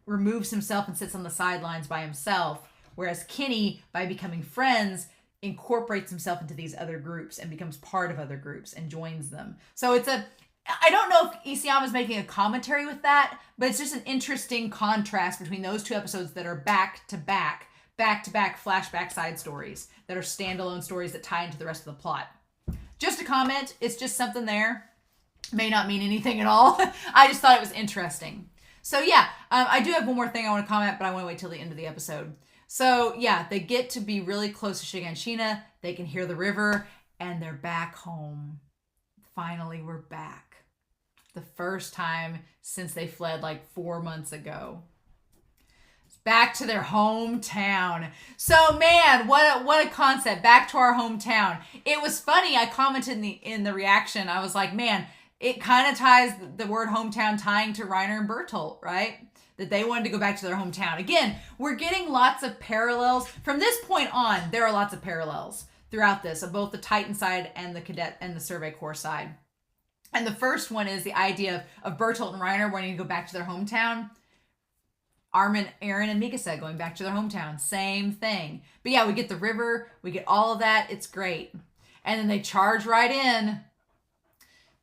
removes himself and sits on the sidelines by himself, whereas Kenny, by becoming friends, incorporates himself into these other groups and becomes part of other groups and joins them. So I don't know if Isayama is making a commentary with that, but it's just an interesting contrast between those 2 episodes that are back to back flashback side stories that are standalone stories that tie into the rest of the plot. Just a comment. It's just something there. May not mean anything at all. I just thought it was interesting. So yeah, I do have one more thing I want to comment, but I want to wait till the end of the episode. So yeah, they get to be really close to Shiganshina. They can hear the river, and they're back home. Finally, we're back. The first time since they fled like 4 months ago. Back to their hometown. So man, what a concept. Back to our hometown. It was funny. I commented in the reaction. I was like, man, it kind of ties the word hometown tying to Reiner and Bertolt, right? That they wanted to go back to their hometown. Again, we're getting lots of parallels. From this point on, there are lots of parallels throughout this of both the Titan side and the cadet and the Survey Corps side. And the first one is the idea of Bertolt and Reiner wanting to go back to their hometown. Armin, Eren, and Mikasa going back to their hometown. Same thing. But yeah, we get the river. We get all of that. It's great. And then they charge right in.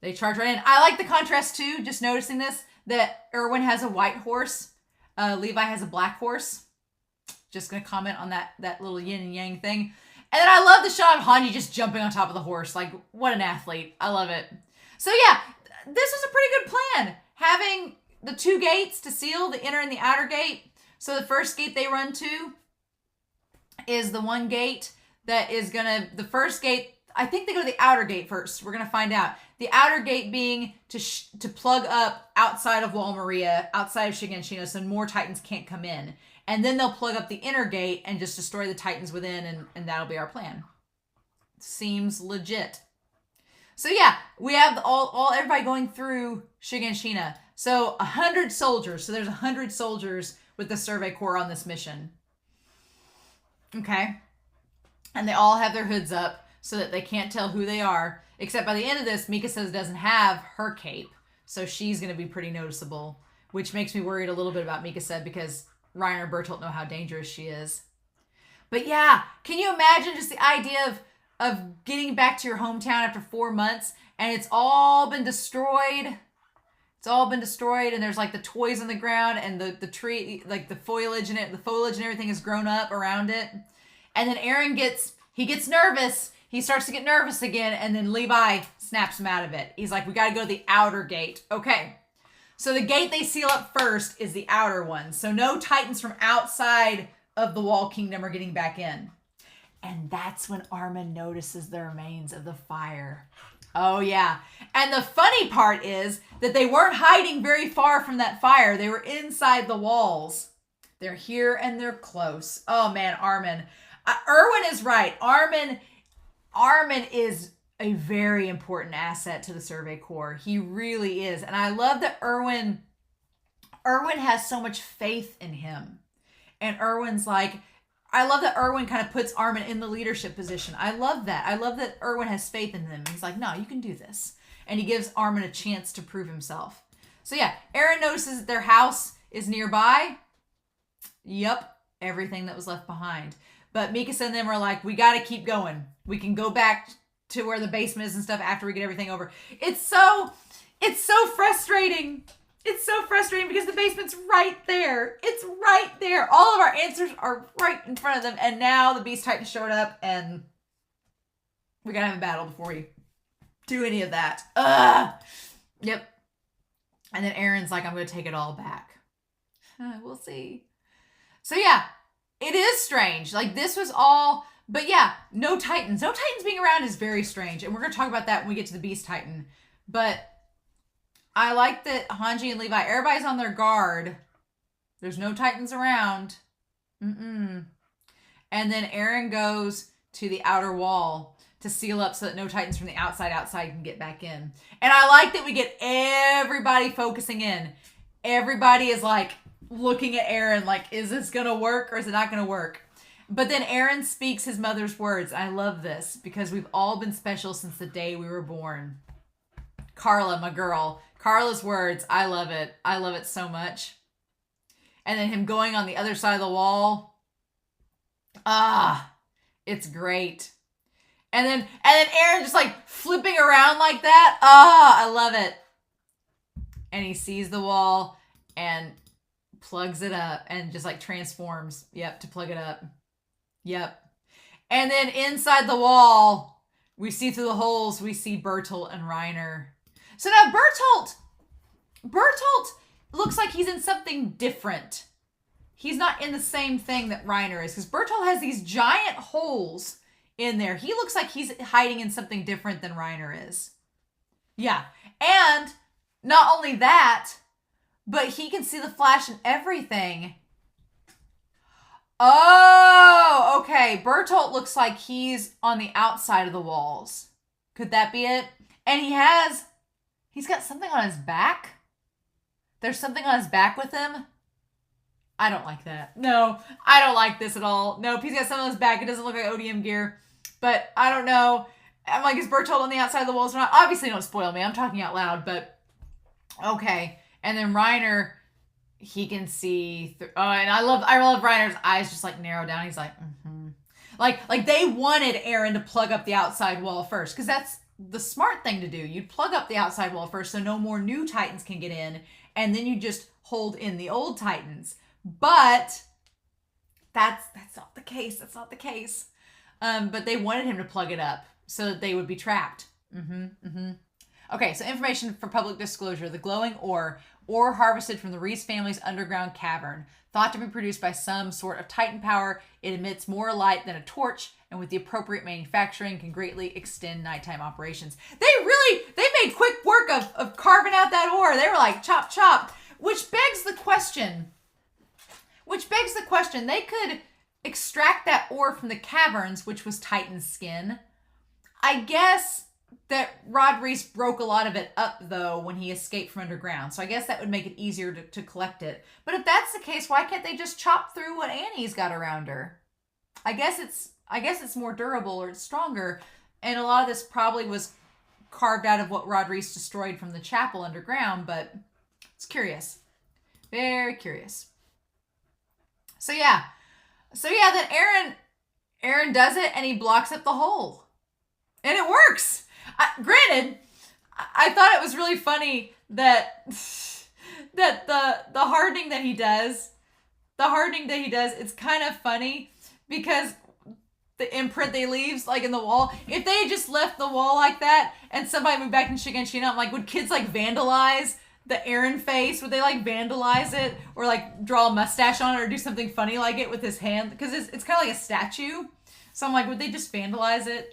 I like the contrast too, just noticing this, that Irwin has a white horse. Levi has a black horse. Just going to comment on that little yin and yang thing. And then I love the shot of Hanji just jumping on top of the horse. Like, what an athlete. I love it. So yeah, this was a pretty good plan. Having the 2 gates to seal, the inner and the outer gate. So the first gate they run to is the one gate that is the first gate, I think they go to the outer gate first. We're going to find out. The outer gate being to plug up outside of Wall Maria, outside of Shiganshina, so more Titans can't come in. And then they'll plug up the inner gate and just destroy the Titans within, and that'll be our plan. Seems legit. So yeah, we have everybody going through Shiganshina. So 100 soldiers. So there's 100 soldiers with the Survey Corps on this mission. Okay. And they all have their hoods up so that they can't tell who they are. Except by the end of this, Mikasa doesn't have her cape. So she's going to be pretty noticeable. Which makes me worried a little bit about Mikasa because Reiner and Bertolt know how dangerous she is. But yeah, can you imagine just the idea of getting back to your hometown after 4 months and it's all been destroyed? It's all been destroyed and there's like the toys on the ground and the tree, like the foliage and everything has grown up around it. And then Eren gets nervous. He starts to get nervous again and then Levi snaps him out of it. He's like, we got to go to the outer gate. Okay. So the gate they seal up first is the outer one. So no Titans from outside of the Wall Kingdom are getting back in. And that's when Armin notices the remains of the fire. Oh, yeah. And the funny part is that they weren't hiding very far from that fire. They were inside the walls. They're here and they're close. Oh, man, Armin. Irwin is right. Armin is a very important asset to the Survey Corps. He really is. And I love that Irwin has so much faith in him. And Irwin's like, I love that Irwin kind of puts Armin in the leadership position. I love that. I love that Irwin has faith in him. He's like, no, you can do this. And he gives Armin a chance to prove himself. So yeah, Eren notices that their house is nearby. Yep, everything that was left behind. But Mikasa and them are like, we got to keep going. We can go back to where the basement is and stuff after we get everything over. It's so frustrating. It's so frustrating because the basement's right there. It's right there. All of our answers are right in front of them. And now the Beast Titan showed up and we gotta have a battle before we do any of that. Yep. And then Eren's like, I'm gonna take it all back. We'll see. So yeah, it is strange. Like this was all, but yeah, no Titans. No Titans being around is very strange. And we're gonna talk about that when we get to the Beast Titan. But I like that Hanji and Levi, everybody's on their guard. There's no Titans around. And then Eren goes to the outer wall to seal up so that no Titans from the outside can get back in. And I like that we get everybody focusing in. Everybody is like looking at Eren like, is this gonna work or is it not gonna work? But then Eren speaks his mother's words. I love this because we've all been special since the day we were born. Carla, my girl. Carla's words. I love it. I love it so much. And then him going on the other side of the wall. It's great. And then Eren just like flipping around like that. I love it. And he sees the wall and plugs it up and just like transforms. Yep, to plug it up. Yep. And then inside the wall, we see through the holes, we see Bertolt and Reiner. So now Bertolt looks like he's in something different. He's not in the same thing that Reiner is, because Bertolt has these giant holes in there. He looks like he's hiding in something different than Reiner is. Yeah. And not only that, but he can see the flash and everything. Oh, okay. Bertolt looks like he's on the outside of the walls. Could that be it? And he's got something on his back. There's something on his back with him. I don't like that. No, I don't like this at all. Nope, he's got something on his back. It doesn't look like ODM gear. But I don't know. I'm like, is Bertolt on the outside of the walls or not? Obviously, don't spoil me. I'm talking out loud, but okay. And then Reiner, he can see. And I love Reiner's eyes just like narrow down. He's like, Like they wanted Eren to plug up the outside wall first, because that's the smart thing to do. You'd plug up the outside wall first so no more new Titans can get in, and then you just hold in the old Titans. But that's not the case. That's not the case. But they wanted him to plug it up so that they would be trapped. Okay, so information for public disclosure. The glowing ore harvested from the Reese family's underground cavern. Thought to be produced by some sort of Titan power, it emits more light than a torch, and with the appropriate manufacturing can greatly extend nighttime operations. They made quick work of carving out that ore. They were like, chop, chop. Which begs the question. They could extract that ore from the caverns, which was Titan skin. I guess that Rod Reese broke a lot of it up, though, when he escaped from underground. So I guess that would make it easier to collect it. But if that's the case, why can't they just chop through what Annie's got around her? I guess it's more durable or it's stronger. And a lot of this probably was carved out of what Rod Reese destroyed from the chapel underground, but it's curious. Very curious. So yeah, then Eren does it and he blocks up the hole. And it works. Granted, I thought it was really funny that the hardening that he does, it's kind of funny because the imprint they leaves like in the wall. If they had just left the wall like that and somebody moved back in Shiganshina, I'm like, would kids like vandalize the Eren face? Would they like vandalize it or like draw a mustache on it or do something funny like it with his hand? Because it's kind of like a statue. So I'm like, would they just vandalize it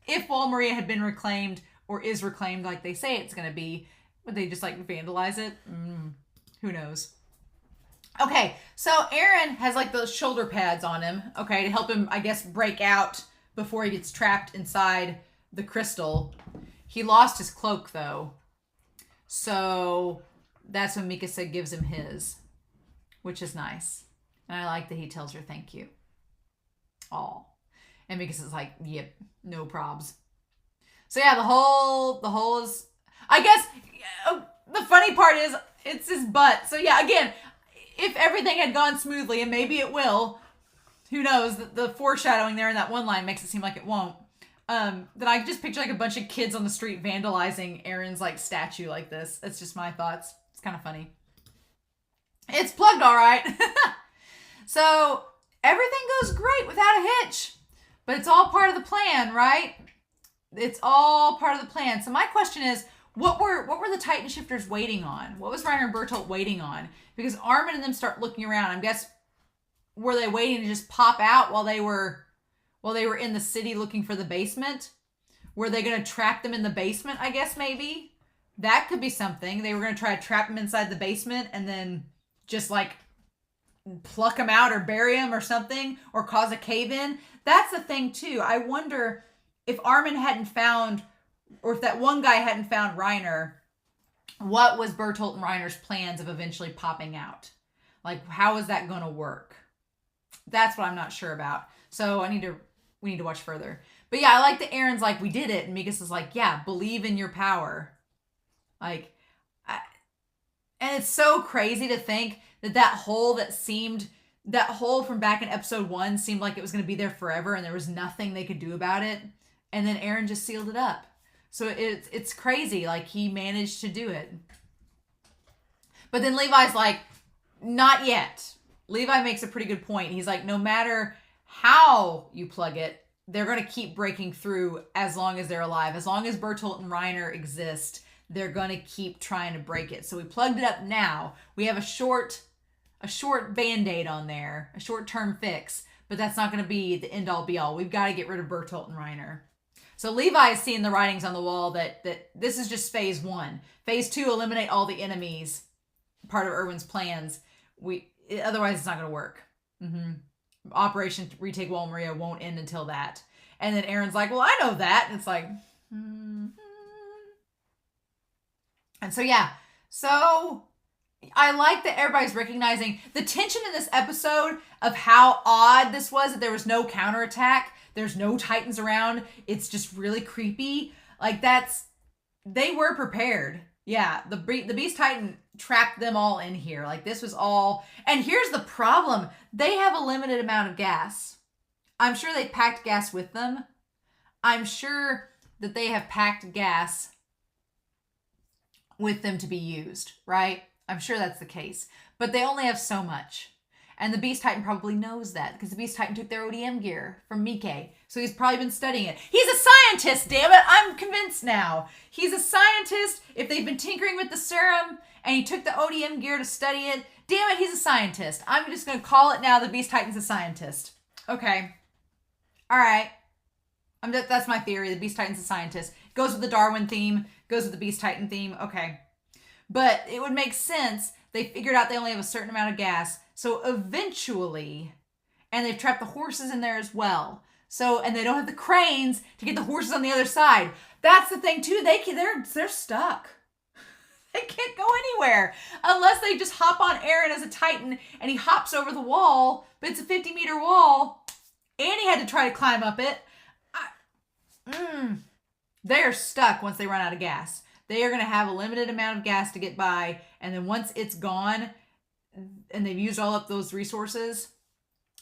if Wall Maria had been reclaimed or is reclaimed like they say it's going to be? Would they just like vandalize it? Who knows? Okay, so Eren has like those shoulder pads on him, okay, to help him, I guess, break out before he gets trapped inside the crystal. He lost his cloak, though. So that's when Mikasa gives him his, which is nice. And I like that he tells her thank you. Aw. And Mikasa's like, yep, no probs. So yeah, the whole is, I guess, the funny part is, it's his butt. So yeah, again, if everything had gone smoothly, and maybe it will, who knows, the foreshadowing there in that one line makes it seem like it won't. Then I just picture like a bunch of kids on the street vandalizing Eren's like statue like this. That's just my thoughts. It's kind of funny. It's plugged all right. So everything goes great without a hitch, but it's all part of the plan, right? It's all part of the plan. So my question is, what were the Titan shifters waiting on? What was Reiner and Bertolt waiting on? Because Armin and them start looking around. I guess, were they waiting to just pop out while they were in the city looking for the basement? Were they going to trap them in the basement, I guess, maybe? That could be something. They were going to try to trap them inside the basement and then just like pluck them out or bury them or something, or cause a cave-in. That's the thing too. I wonder if Armin hadn't found, or if that one guy hadn't found Reiner, what was Bertolt and Reiner's plans of eventually popping out? Like, how is that going to work? That's what I'm not sure about. So we need to watch further. But yeah, I like that Eren's like, we did it. And Mikasa's like, yeah, believe in your power. Like, and it's so crazy to think that hole from back in episode 1 seemed like it was going to be there forever and there was nothing they could do about it. And then Eren just sealed it up. So it's crazy. Like, he managed to do it. But then Levi's like, not yet. Levi makes a pretty good point. He's like, no matter how you plug it, they're going to keep breaking through as long as they're alive. As long as Bertolt and Reiner exist, they're going to keep trying to break it. So we plugged it up now. We have a short Band-Aid on there, a short-term fix, but that's not going to be the end-all be-all. We've got to get rid of Bertolt and Reiner. So Levi is seeing the writings on the wall that this is just phase 1. Phase 2, eliminate all the enemies, part of Irwin's plans. Otherwise, it's not going to work. Operation Retake Wall Maria won't end until that. And then Eren's like, well, I know that. And it's like, And so, yeah. So I like that everybody's recognizing the tension in this episode of how odd this was, that there was no counterattack. There's no Titans around. It's just really creepy. Like, they were prepared. Yeah, the Beast Titan trapped them all in here. Like, this was all... And here's the problem. They have a limited amount of gas. I'm sure they packed gas with them. I'm sure that they have packed gas with them to be used, right? I'm sure that's the case. But they only have so much. And the Beast Titan probably knows that, because the Beast Titan took their ODM gear from Mike. So he's probably been studying it. He's a scientist, damn it! I'm convinced now. He's a scientist. If they've been tinkering with the serum and he took the ODM gear to study it, damn it, he's a scientist. I'm just going to call it now. The Beast Titan's a scientist. Okay. All right. That's my theory. The Beast Titan's a scientist. Goes with the Darwin theme. Goes with the Beast Titan theme. Okay. But it would make sense. They figured out they only have a certain amount of gas. So eventually, and they've trapped the horses in there as well. So, and they don't have the cranes to get the horses on the other side. That's the thing too. They're stuck. They can't go anywhere unless they just hop on Eren as a Titan and he hops over the wall, but it's a 50-meter wall and he had to try to climb up it. They're stuck once they run out of gas. They are going to have a limited amount of gas to get by, and then once it's gone and they've used all up those resources,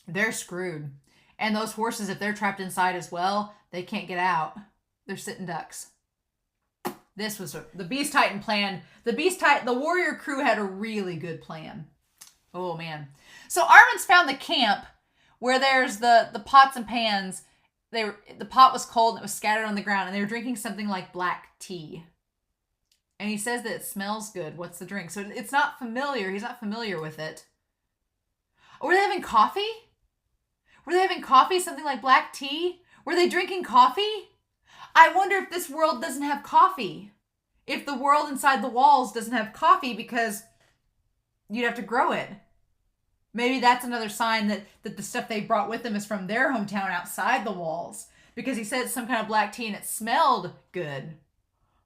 they're screwed. And those horses, if they're trapped inside as well, they can't get out. They're sitting ducks. This was the Beast Titan plan. The warrior crew had a really good plan. Oh, man. So Armin's found the camp where there's the pots and pans. The pot was cold and it was scattered on the ground, and they were drinking something like black tea. And he says that it smells good. What's the drink? So it's not familiar. He's not familiar with it. Were they having coffee? Were they having coffee? Something like black tea? Were they drinking coffee? I wonder if this world doesn't have coffee. If the world inside the walls doesn't have coffee, because you'd have to grow it. Maybe that's another sign that the stuff they brought with them is from their hometown outside the walls. Because he said it's some kind of black tea and it smelled good.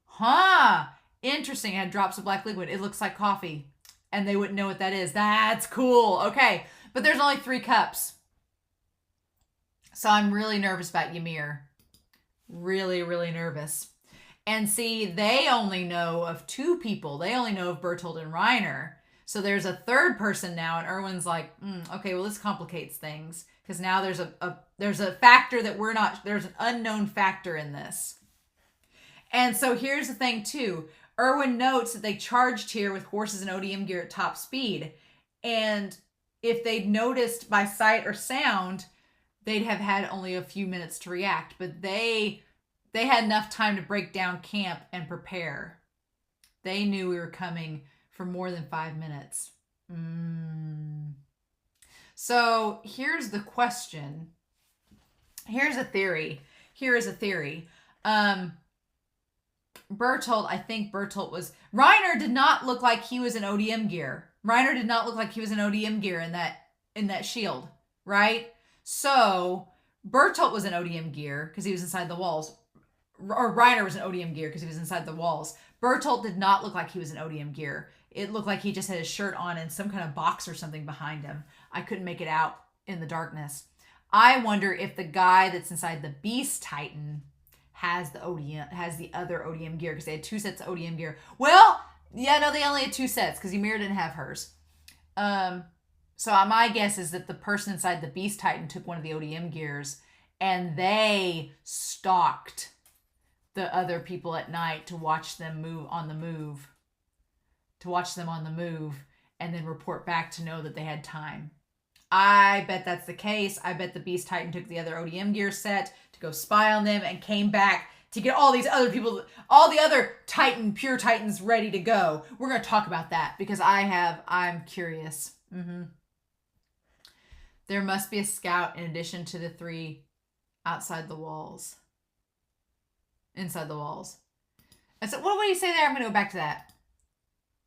Huh. Interesting. It had drops of black liquid. It looks like coffee. And they wouldn't know what that is. That's cool. Okay. But there's only 3 cups. So I'm really nervous about Ymir. Really, really nervous. And see, they only know of 2 people. They only know of Bertolt and Reiner. So there's a 3rd person now, and Irwin's like, okay, well, this complicates things. Because now there's a factor that we're not, there's an unknown factor in this. And so here's the thing, too. Irwin notes that they charged here with horses and ODM gear at top speed. And if they'd noticed by sight or sound, they'd have had only a few minutes to react. But they had enough time to break down camp and prepare. They knew we were coming for more than 5 minutes. So here's the question. Here's a theory. Here is a theory. Bertolt, I think Bertolt was... Reiner did not look like he was in ODM gear. Reiner did not look like he was in ODM gear in that shield, right? So Bertolt was in ODM gear because he was inside the walls. Or Reiner was in ODM gear because he was inside the walls. Bertolt did not look like he was in ODM gear. It looked like he just had his shirt on and some kind of box or something behind him. I couldn't make it out in the darkness. I wonder if the guy that's inside the Beast Titan has the other ODM gear because they had 2 sets of ODM gear. Well, yeah, no, they only had 2 sets because Ymir didn't have hers. So my guess is that the person inside the Beast Titan took one of the ODM gears and they stalked the other people at night to watch them on the move. And then report back to know that they had time. I bet that's the case. I bet the Beast Titan took the other ODM gear set to go spy on them and came back to get all these other people, all the other pure Titans ready to go. We're going to talk about that because I'm curious. There must be a scout in addition to the 3 inside the walls. And so what do you say there? I'm going to go back to that.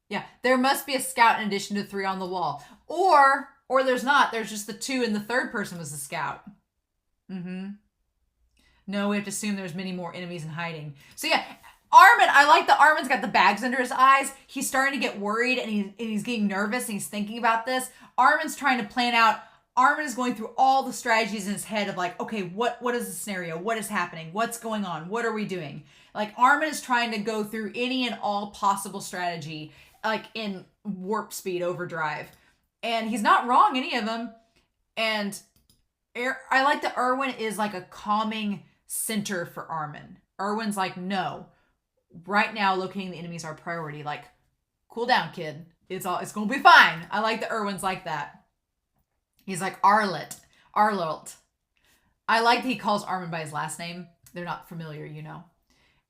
Yeah, there must be a scout in addition to 3 on the wall. Or there's not. There's just the 2 and the 3rd person was the scout. No, we have to assume there's many more enemies in hiding. So yeah, Armin, I like that Armin's got the bags under his eyes. He's starting to get worried and he's getting nervous and he's thinking about this. Armin's trying to plan out. Armin is going through all the strategies in his head of like, okay, what is the scenario? What is happening? What's going on? What are we doing? Like Armin is trying to go through any and all possible strategy, like in warp speed overdrive. And he's not wrong, any of them. And I like that Irwin is like a calming center for Armin. Irwin's like, no, right now locating the enemy is our priority. Like, cool down, kid. It's going to be fine. I like that Irwin's like that. He's like, Arlet. I like that he calls Armin by his last name. They're not familiar, you know.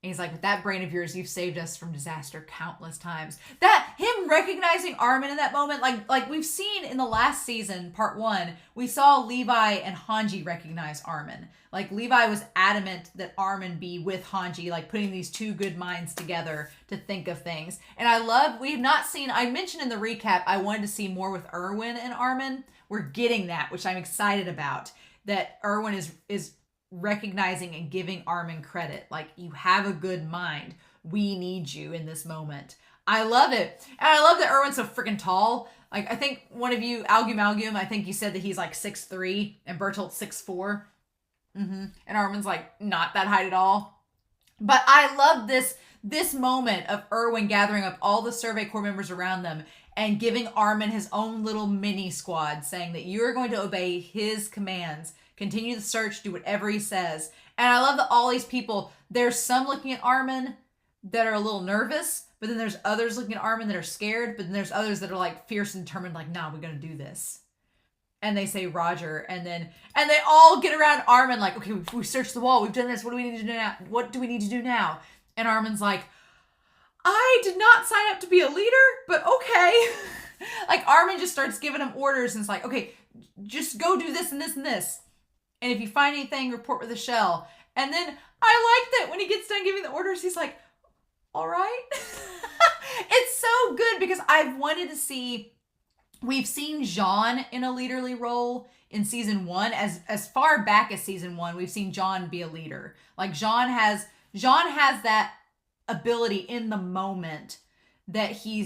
And he's like, with that brain of yours, you've saved us from disaster countless times. That, him recognizing Armin in that moment, like we've seen in the last season, part 1, we saw Levi and Hanji recognize Armin. Like, Levi was adamant that Armin be with Hanji, like putting these 2 good minds together to think of things. And we've not seen, I mentioned in the recap, I wanted to see more with Irwin and Armin. We're getting that, which I'm excited about. That Irwin is recognizing and giving Armin credit. Like, you have a good mind. We need you in this moment. I love it. And I love that Irwin's so freaking tall. Like, I think one of you, Algum, I think you said that he's like 6'3", and Bertolt's 6'4". And Armin's like not that height at all. But I love this moment of Irwin gathering up all the Survey Corps members around them and giving Armin his own little mini squad, saying that you're going to obey his commands, continue the search, do whatever he says. And I love that all these people, there's some looking at Armin that are a little nervous, but then there's others looking at Armin that are scared, but then there's others that are like fierce and determined, like, nah, we're going to do this. And they say Roger, and they all get around Armin like, okay, we searched the wall, we've done this, what do we need to do now? What do we need to do now? And Armin's like, I did not sign up to be a leader, but okay. Like, Armin just starts giving him orders, and it's like, okay, just go do this and this and this. And if you find anything, report with a shell. And then I like that when he gets done giving the orders, he's like, all right. It's so good because I've wanted to see We've seen Jean in a leaderly role in season 1. As far back as season 1, we've seen Jean be a leader. Like Jean has that ability in the moment that he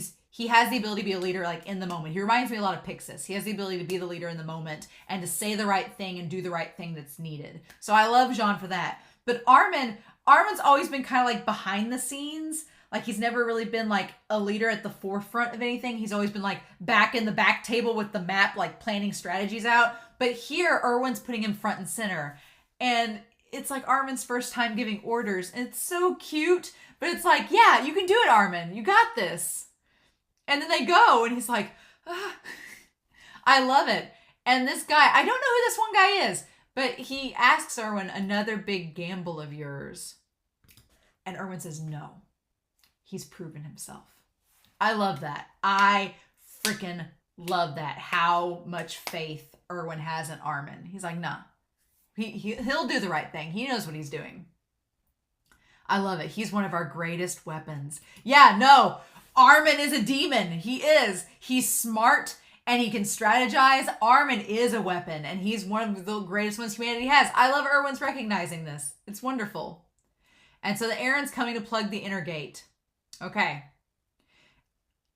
has the ability to be a leader, like in the moment. He reminds me a lot of Pixis. He has the ability to be the leader in the moment and to say the right thing and do the right thing that's needed. So I love Jean for that. But Armin's always been kind of like behind the scenes. Like he's never really been like a leader at the forefront of anything. He's always been like back in the back table with the map, like planning strategies out. But here, Irwin's putting him front and center. And it's like Armin's first time giving orders. And it's so cute. But it's like, yeah, you can do it, Armin. You got this. And then they go and he's like, ah. I love it. And this guy, I don't know who this one guy is, but he asks Irwin, another big gamble of yours. And Irwin says, no. He's proven himself. I love that. I freaking love that. How much faith Irwin has in Armin. He's like, nah. He'll do the right thing. He knows what he's doing. I love it. He's one of our greatest weapons. Yeah, no. Armin is a demon. He is. He's smart and he can strategize. Armin is a weapon and he's one of the greatest ones humanity has. I love Irwin's recognizing this. It's wonderful. And so the Eren's coming to plug the inner gate. Okay.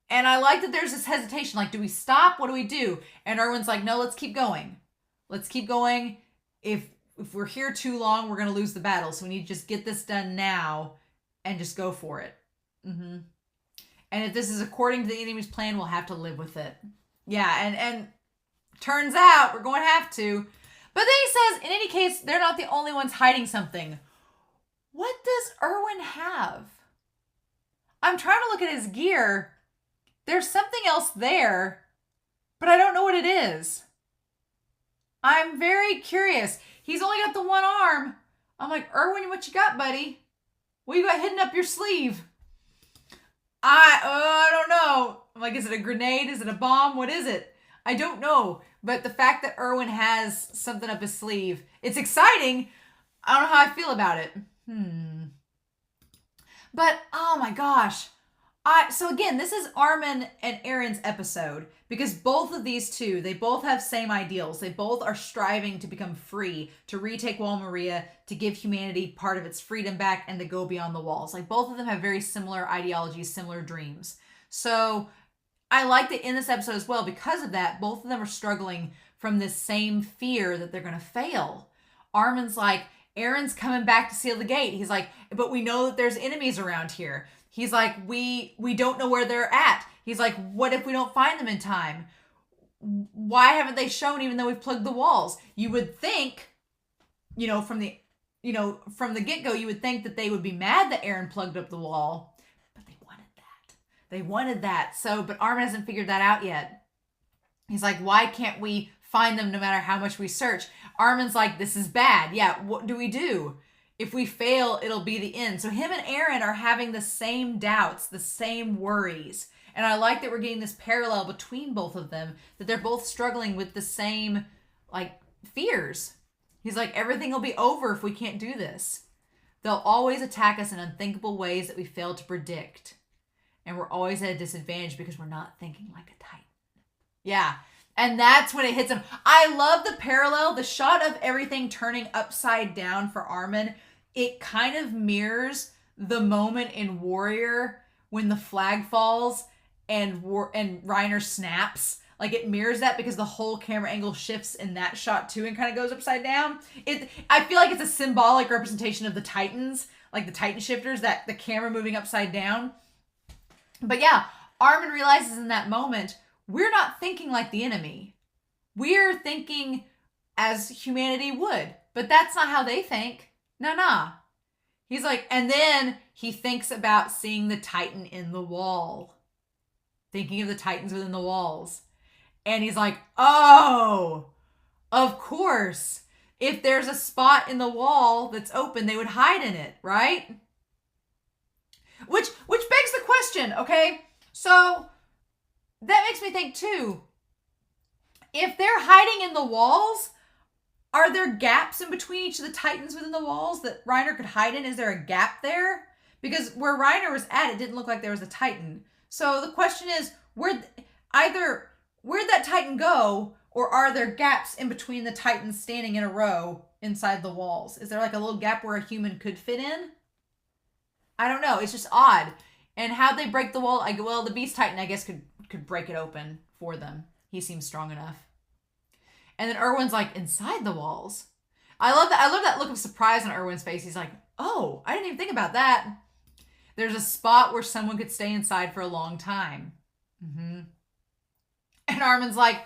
And I like that there's this hesitation. Like, do we stop? What do we do? And Irwin's like, no, let's keep going. Let's keep going. If we're here too long, we're going to lose the battle. So we need to just get this done now and just go for it. Mm-hmm. And if this is according to the enemy's plan, we'll have to live with it. Yeah, and turns out we're going to have to. But then he says, in any case, they're not the only ones hiding something. What does Irwin have? I'm trying to look at his gear. There's something else there, but I don't know what it is. I'm very curious. He's only got the one arm. I'm like, Irwin, what you got, buddy? What you got hidden up your sleeve? I don't know. I'm like, is it a grenade? Is it a bomb? What is it? I don't know. But the fact that Irwin has something up his sleeve, it's exciting. I don't know how I feel about it. But, oh my gosh. So again, this is Armin and Eren's episode because both of these two, they both have same ideals. They both are striving to become free, to retake Wall Maria, to give humanity part of its freedom back, and to go beyond the walls. Like both of them have very similar ideologies, similar dreams. So I like that in this episode as well, because of that, both of them are struggling from this same fear that they're going to fail. Armin's like, Eren's coming back to seal the gate. He's like, but we know that there's enemies around here. He's like, we don't know where they're at. He's like, what if we don't find them in time? Why haven't they shown even though we've plugged the walls? You would think, from the get-go, you would think that they would be mad that Eren plugged up the wall. But they wanted that. So, but Armin hasn't figured that out yet. He's like, why can't we find them no matter how much we search? Armin's like, this is bad. Yeah, what do we do? If we fail, it'll be the end. So him and Eren are having the same doubts, the same worries. And I like that we're getting this parallel between both of them, that they're both struggling with the same, fears. He's like, everything will be over if we can't do this. They'll always attack us in unthinkable ways that we fail to predict. And we're always at a disadvantage because we're not thinking like a Titan. Yeah. And that's when it hits him. I love the parallel, the shot of everything turning upside down for Armin. It kind of mirrors the moment in Warrior when the flag falls and Reiner snaps. Like it mirrors that because the whole camera angle shifts in that shot too and kind of goes upside down. I feel like it's a symbolic representation of the Titans, like the Titan shifters, that the camera moving upside down. But yeah, Armin realizes in that moment, we're not thinking like the enemy. We're thinking as humanity would, but that's not how they think. Nah. He's like, and then he thinks about seeing the Titan in the wall. Thinking of the Titans within the walls. And he's like, oh, of course. If there's a spot in the wall that's open, they would hide in it, right? Which begs the question, okay? So that makes me think too, if they're hiding in the walls, are there gaps in between each of the Titans within the walls that Reiner could hide in? Is there a gap there? Because where Reiner was at, it didn't look like there was a Titan. So the question is, where'd that Titan go? Or are there gaps in between the Titans standing in a row inside the walls? Is there like a little gap where a human could fit in? I don't know. It's just odd. And how'd they break the wall? Well, the Beast Titan, I guess, could break it open for them. He seems strong enough. And then Irwin's like, inside the walls? I love that look of surprise on Irwin's face. He's like, oh, I didn't even think about that. There's a spot where someone could stay inside for a long time. Mm-hmm. And Armin's like,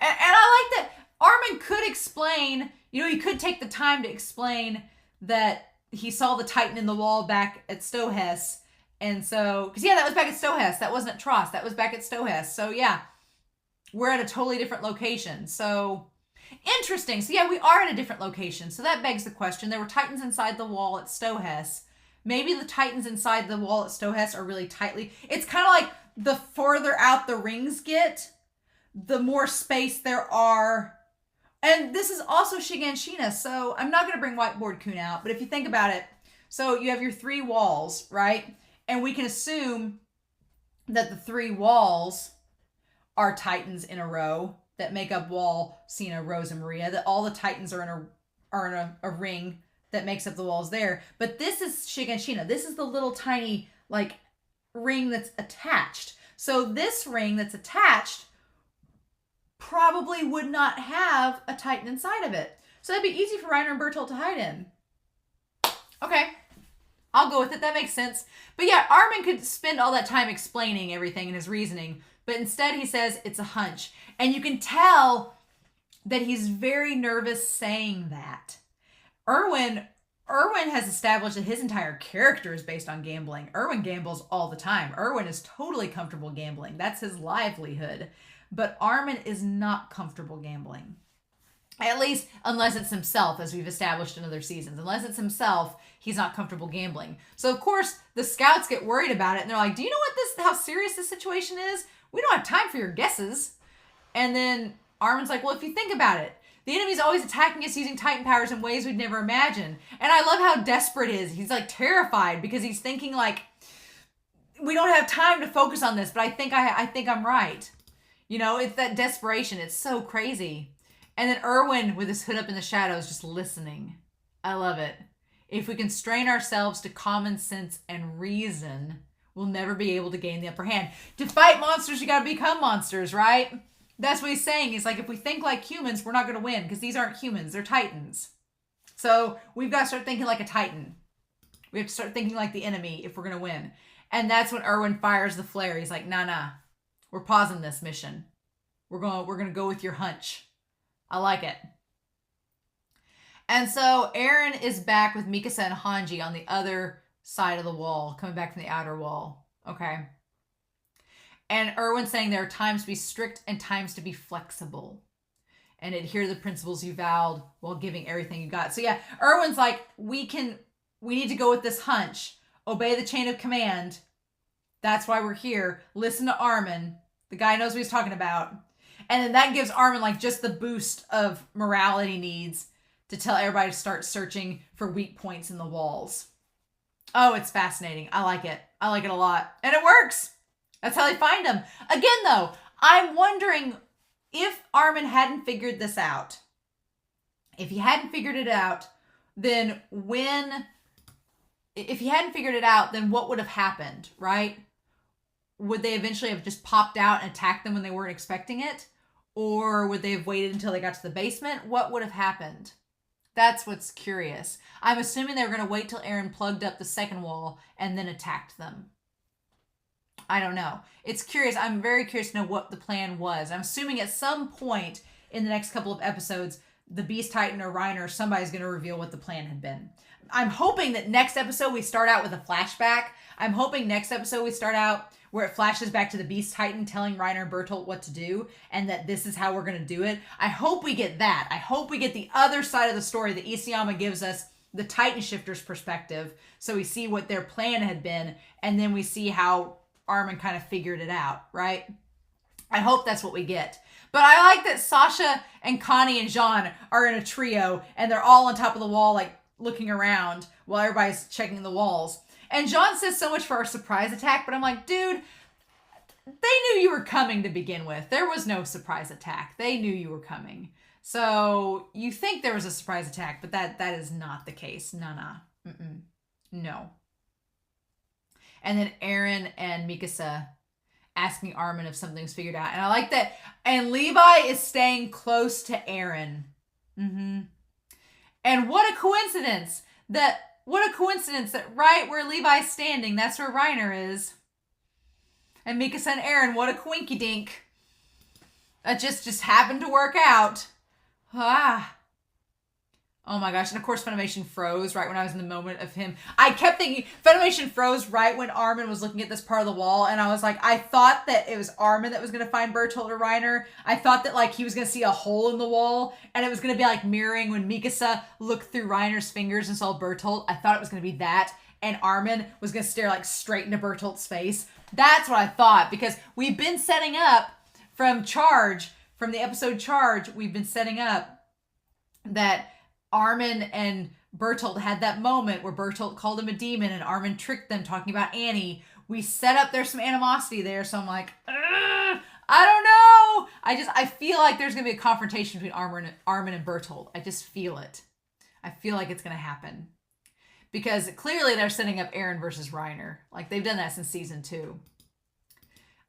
and I like that Armin could explain, he could take the time to explain that he saw the Titan in the wall back at Stohess. And so, because that was back at Stohess. That wasn't at Tross. That was back at Stohess. So yeah, we're at a totally different location. So interesting. So yeah, we are at a different location. So that begs the question. There were Titans inside the wall at Stohess. Maybe the Titans inside the wall at Stohess are really tightly. It's kind of like the further out the rings get, the more space there are. And this is also Shiganshina. So I'm not going to bring Whiteboard Kun out, but if you think about it, so you have your 3 walls, right? And we can assume that the 3 walls are Titans in a row that make up wall Cena, Rose, and Maria. That all the Titans are in a ring that makes up the walls there. But this is Shiganshina. This is the little tiny like ring that's attached. So this ring that's attached probably would not have a Titan inside of it. So that'd be easy for Reiner and Bertolt to hide in. Okay. I'll go with it. That makes sense. But yeah, Armin could spend all that time explaining everything and his reasoning. But instead he says it's a hunch. And you can tell that he's very nervous saying that. Irwin has established that his entire character is based on gambling. Irwin gambles all the time. Irwin is totally comfortable gambling. That's his livelihood. But Armin is not comfortable gambling. At least, unless it's himself, as we've established in other seasons. Unless it's himself, he's not comfortable gambling. So, of course, the scouts get worried about it. And they're like, do you know how serious this situation is? We don't have time for your guesses. And then Armin's like, well, if you think about it, the enemy's always attacking us using Titan powers in ways we'd never imagine. And I love how desperate he is. He's like terrified because he's thinking like, we don't have time to focus on this, but I think I'm right. It's that desperation. It's so crazy. And then Irwin, with his hood up in the shadows, just listening. I love it. If we can strain ourselves to common sense and reason, we'll never be able to gain the upper hand. To fight monsters, you gotta become monsters, right? That's what he's saying. He's like, if we think like humans, we're not gonna win, because these aren't humans, they're Titans. So we've got to start thinking like a Titan. We have to start thinking like the enemy if we're gonna win. And that's when Irwin fires the flare. He's like, nah, we're pausing this mission. We're gonna go with your hunch. I like it. And so Eren is back with Mikasa and Hanji on the other side of the wall, coming back from the outer wall. Okay. And Irwin's saying there are times to be strict and times to be flexible. And adhere to the principles you vowed while giving everything you got. So yeah, Irwin's like, we need to go with this hunch. Obey the chain of command. That's why we're here. Listen to Armin. The guy knows what he's talking about. And then that gives Armin like just the boost of morality he needs to tell everybody to start searching for weak points in the walls. Oh, it's fascinating. I like it. I like it a lot. And it works. That's how they find them. Again, though, I'm wondering if Armin hadn't figured this out. If he hadn't figured it out, then if he hadn't figured it out, then what would have happened, right? Would they eventually have just popped out and attacked them when they weren't expecting it? Or would they have waited until they got to the basement? What would have happened? That's what's curious. I'm assuming they were going to wait till Eren plugged up the second wall and then attacked them. I don't know. It's curious. I'm very curious to know what the plan was. I'm assuming at some point in the next couple of episodes, the Beast Titan or Reiner or somebody's going to reveal what the plan had been. I'm hoping that next episode we start out with a flashback. I'm hoping next episode we start out where it flashes back to the Beast Titan telling Reiner and Bertolt what to do and that this is how we're going to do it. I hope we get that. I hope we get the other side of the story that Isayama gives us, the Titan Shifters perspective, so we see what their plan had been and then we see how Armin kind of figured it out, right? I hope that's what we get. But I like that Sasha and Connie and Jean are in a trio and they're all on top of the wall like looking around while everybody's checking the walls. And Jean says so much for our surprise attack, but I'm like, dude, they knew you were coming to begin with. There was no surprise attack. They knew you were coming. So you think there was a surprise attack, but that is not the case. No. And then Eren and Mikasa asking Armin if something's figured out. And I like that. And Levi is staying close to Eren. And what a coincidence that right where Levi's standing, that's where Reiner is. And Mikasa and Eren, what a coinky dink. That just happened to work out. Oh my gosh. And of course, Funimation froze right when I was in the moment of him. I kept thinking, Funimation froze right when Armin was looking at this part of the wall. And I was like, I thought that it was Armin that was going to find Bertolt or Reiner. I thought that like he was going to see a hole in the wall. And it was going to be like mirroring when Mikasa looked through Reiner's fingers and saw Bertolt. I thought it was going to be that. And Armin was going to stare like straight into Bertolt's face. That's what I thought. Because we've been setting up from the episode Charge, we've been setting up that Armin and Bertolt had that moment where Bertolt called him a demon and Armin tricked them talking about Annie. We set up, there's some animosity there. So I'm like, I don't know. I feel like there's going to be a confrontation between Armin and Bertolt. I just feel it. I feel like it's going to happen. Because clearly they're setting up Eren versus Reiner. Like they've done that since season 2.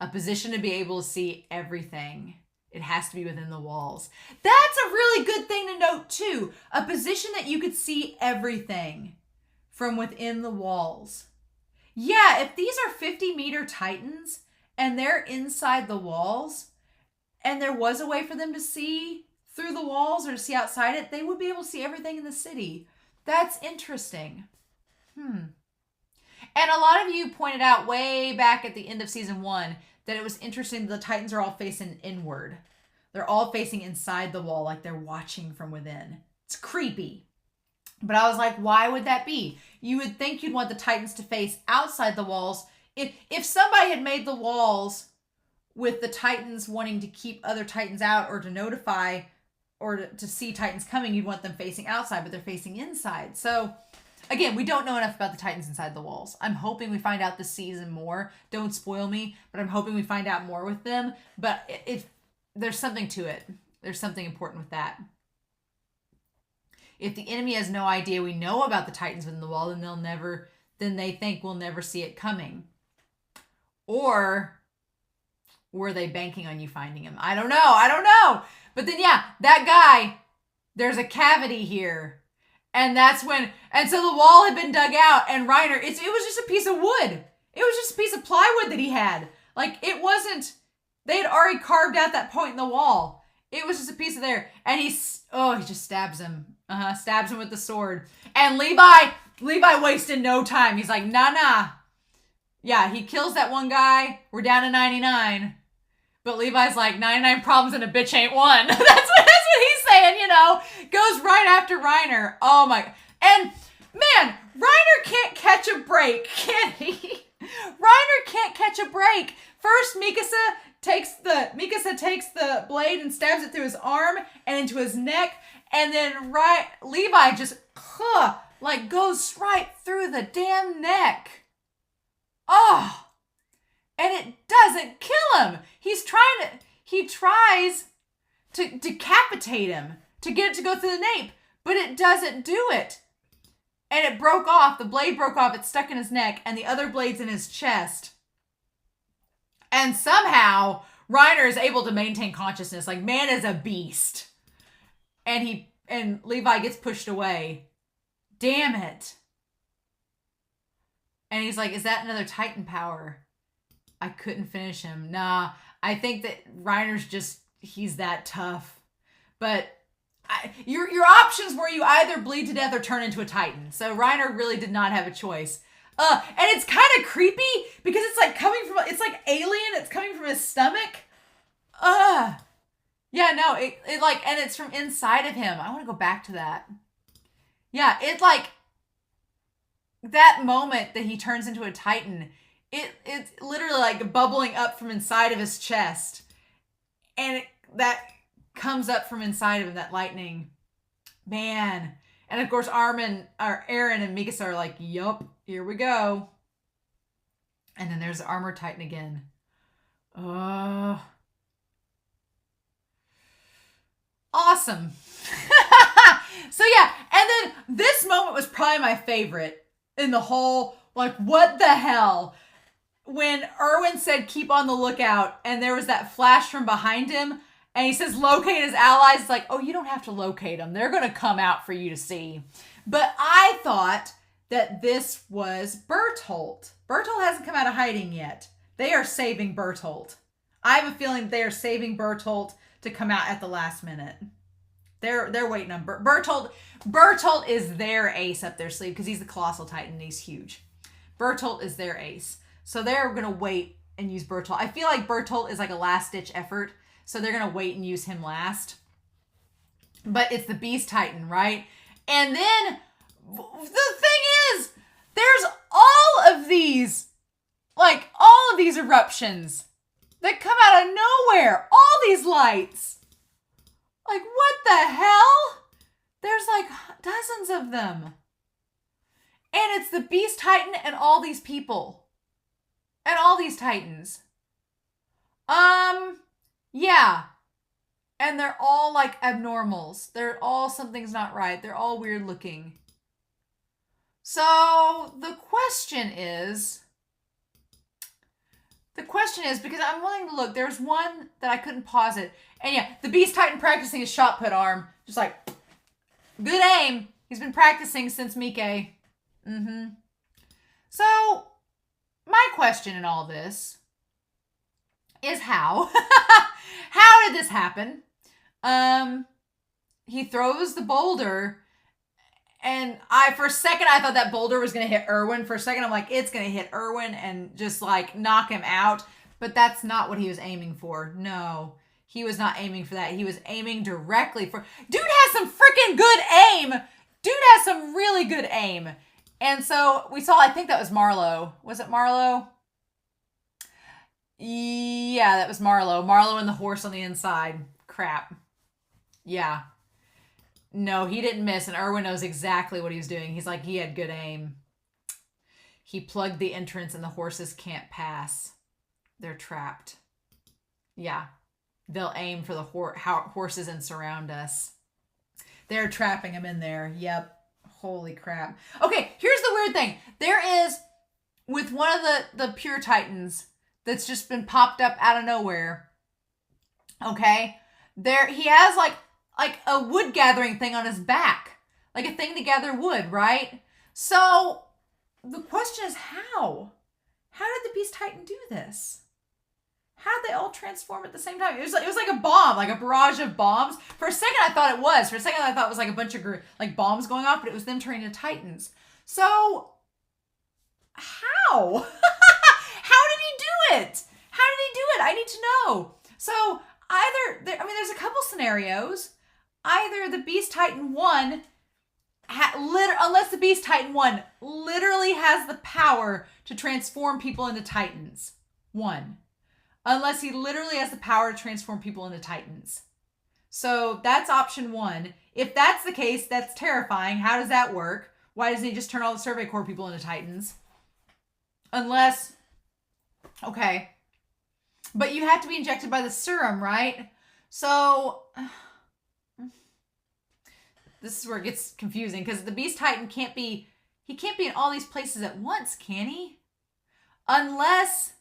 A position to be able to see everything. It has to be within the walls. That's a really good thing to note too. A position that you could see everything from within the walls. Yeah, if these are 50-meter Titans and they're inside the walls and there was a way for them to see through the walls or to see outside it, they would be able to see everything in the city. That's interesting. And a lot of you pointed out way back at the end of season 1 that it was interesting that the Titans are all facing inward. They're all facing inside the wall like they're watching from within. It's creepy. But I was like, why would that be? You would think you'd want the Titans to face outside the walls. If somebody had made the walls with the Titans wanting to keep other Titans out or to notify or to see Titans coming, you'd want them facing outside, but they're facing inside. So again, we don't know enough about the Titans inside the walls. I'm hoping we find out this season more. Don't spoil me, but I'm hoping we find out more with them. But if there's something to it. There's something important with that. If the enemy has no idea we know about the Titans within the wall, then they think we'll never see it coming. Or were they banking on you finding him? I don't know. But then yeah, that guy, there's a cavity here. And that's when, and so the wall had been dug out and Reiner, it was just a piece of wood. It was just a piece of plywood that he had. Like it wasn't, they had already carved out that point in the wall. It was just a piece of there. And he just stabs him. Stabs him with the sword. And Levi wasted no time. He's like, nah. Yeah, he kills that one guy. We're down to 99. But Levi's like, 99 problems and a bitch ain't one. That's what he's saying, Goes right after Reiner. Oh my. And man, Reiner can't catch a break, can he? Reiner can't catch a break. First, Mikasa takes the blade and stabs it through his arm and into his neck. And then Levi just goes right through the damn neck. Oh. And it doesn't kill him. He tries to decapitate him to get it to go through the nape, but it doesn't do it. And it broke off. The blade broke off. It's stuck in his neck, and the other blade's in his chest. And somehow Reiner is able to maintain consciousness. Like, man is a beast. And Levi gets pushed away. Damn it. And he's like, is that another Titan power? I couldn't finish him. Nah, I think that Reiner's he's that tough. But your options were you either bleed to death or turn into a Titan. So Reiner really did not have a choice. And it's kind of creepy because it's like it's like alien. It's coming from his stomach. Yeah, no, and it's from inside of him. I want to go back to that. Yeah, it's like that moment that he turns into a Titan. It's literally like bubbling up from inside of his chest. And that comes up from inside of him, that lightning. Man. And of course, Eren and Mikasa are like, yup, here we go. And then there's the Armor Titan again. Awesome. So yeah, and then this moment was probably my favorite in the whole, like, what the hell? When Irwin said keep on the lookout, and there was that flash from behind him, and he says locate his allies. It's like, oh, you don't have to locate them. They're going to come out for you to see. But I thought that this was Bertolt. Bertolt hasn't come out of hiding yet. They are saving Bertolt. I have a feeling they are saving Bertolt to come out at the last minute. They're waiting on Bertolt. Bertolt is their ace up their sleeve because he's the colossal titan and he's huge. Bertolt is their ace. So they're going to wait and use Bertolt. I feel like Bertolt is like a last-ditch effort. So they're going to wait and use him last. But it's the Beast Titan, right? And then the thing is, there's all of these eruptions that come out of nowhere. All these lights. Like, what the hell? There's like dozens of them. And it's the Beast Titan and all these people. And all these titans. Yeah. And they're all like abnormals. They're all, something's not right. They're all weird looking. So the question is, because I'm willing to look, there's one that I couldn't pause it. And yeah, the Beast Titan practicing his shot put arm. Just like, good aim. He's been practicing since Mike. So, my question in all this is how? How did this happen? He throws the boulder, and for a second I thought that boulder was going to hit Irwin. For a second I'm like, it's going to hit Irwin and just like knock him out. But that's not what he was aiming for. No, he was not aiming for that. He was aiming directly for... Dude has some freaking good aim! Dude has some really good aim. And so we saw, I think that was Marlowe. Was it Marlowe? Yeah, that was Marlowe. Marlowe and the horse on the inside. Crap. Yeah. No, he didn't miss, and Irwin knows exactly what he was doing. He's like, he had good aim. He plugged the entrance and the horses can't pass. They're trapped. Yeah. They'll aim for the horses and surround us. They're trapping him in there. Yep. Holy crap. Okay, here's the weird thing. There is, with one of the pure titans that's just been popped up out of nowhere, okay, there he has like a wood gathering thing on his back. Like a thing to gather wood, right? So the question is how? How did the Beast Titan do this? How did they all transform at the same time? It was like a bomb, like a barrage of bombs. For a second I thought it was. For a second I thought it was like a bunch of like bombs going off, but it was them turning into titans. So how? How did he do it? How did he do it? I need to know. So there's a couple scenarios. Either the Beast Titan 1, unless the Beast Titan 1 literally has the power to transform people into titans. 1. Unless he literally has the power to transform people into titans. So that's option 1. If that's the case, that's terrifying. How does that work? Why doesn't he just turn all the Survey Corps people into titans? Unless, okay. But you have to be injected by the serum, right? So this is where it gets confusing, because the Beast Titan can't be in all these places at once, can he? Unless,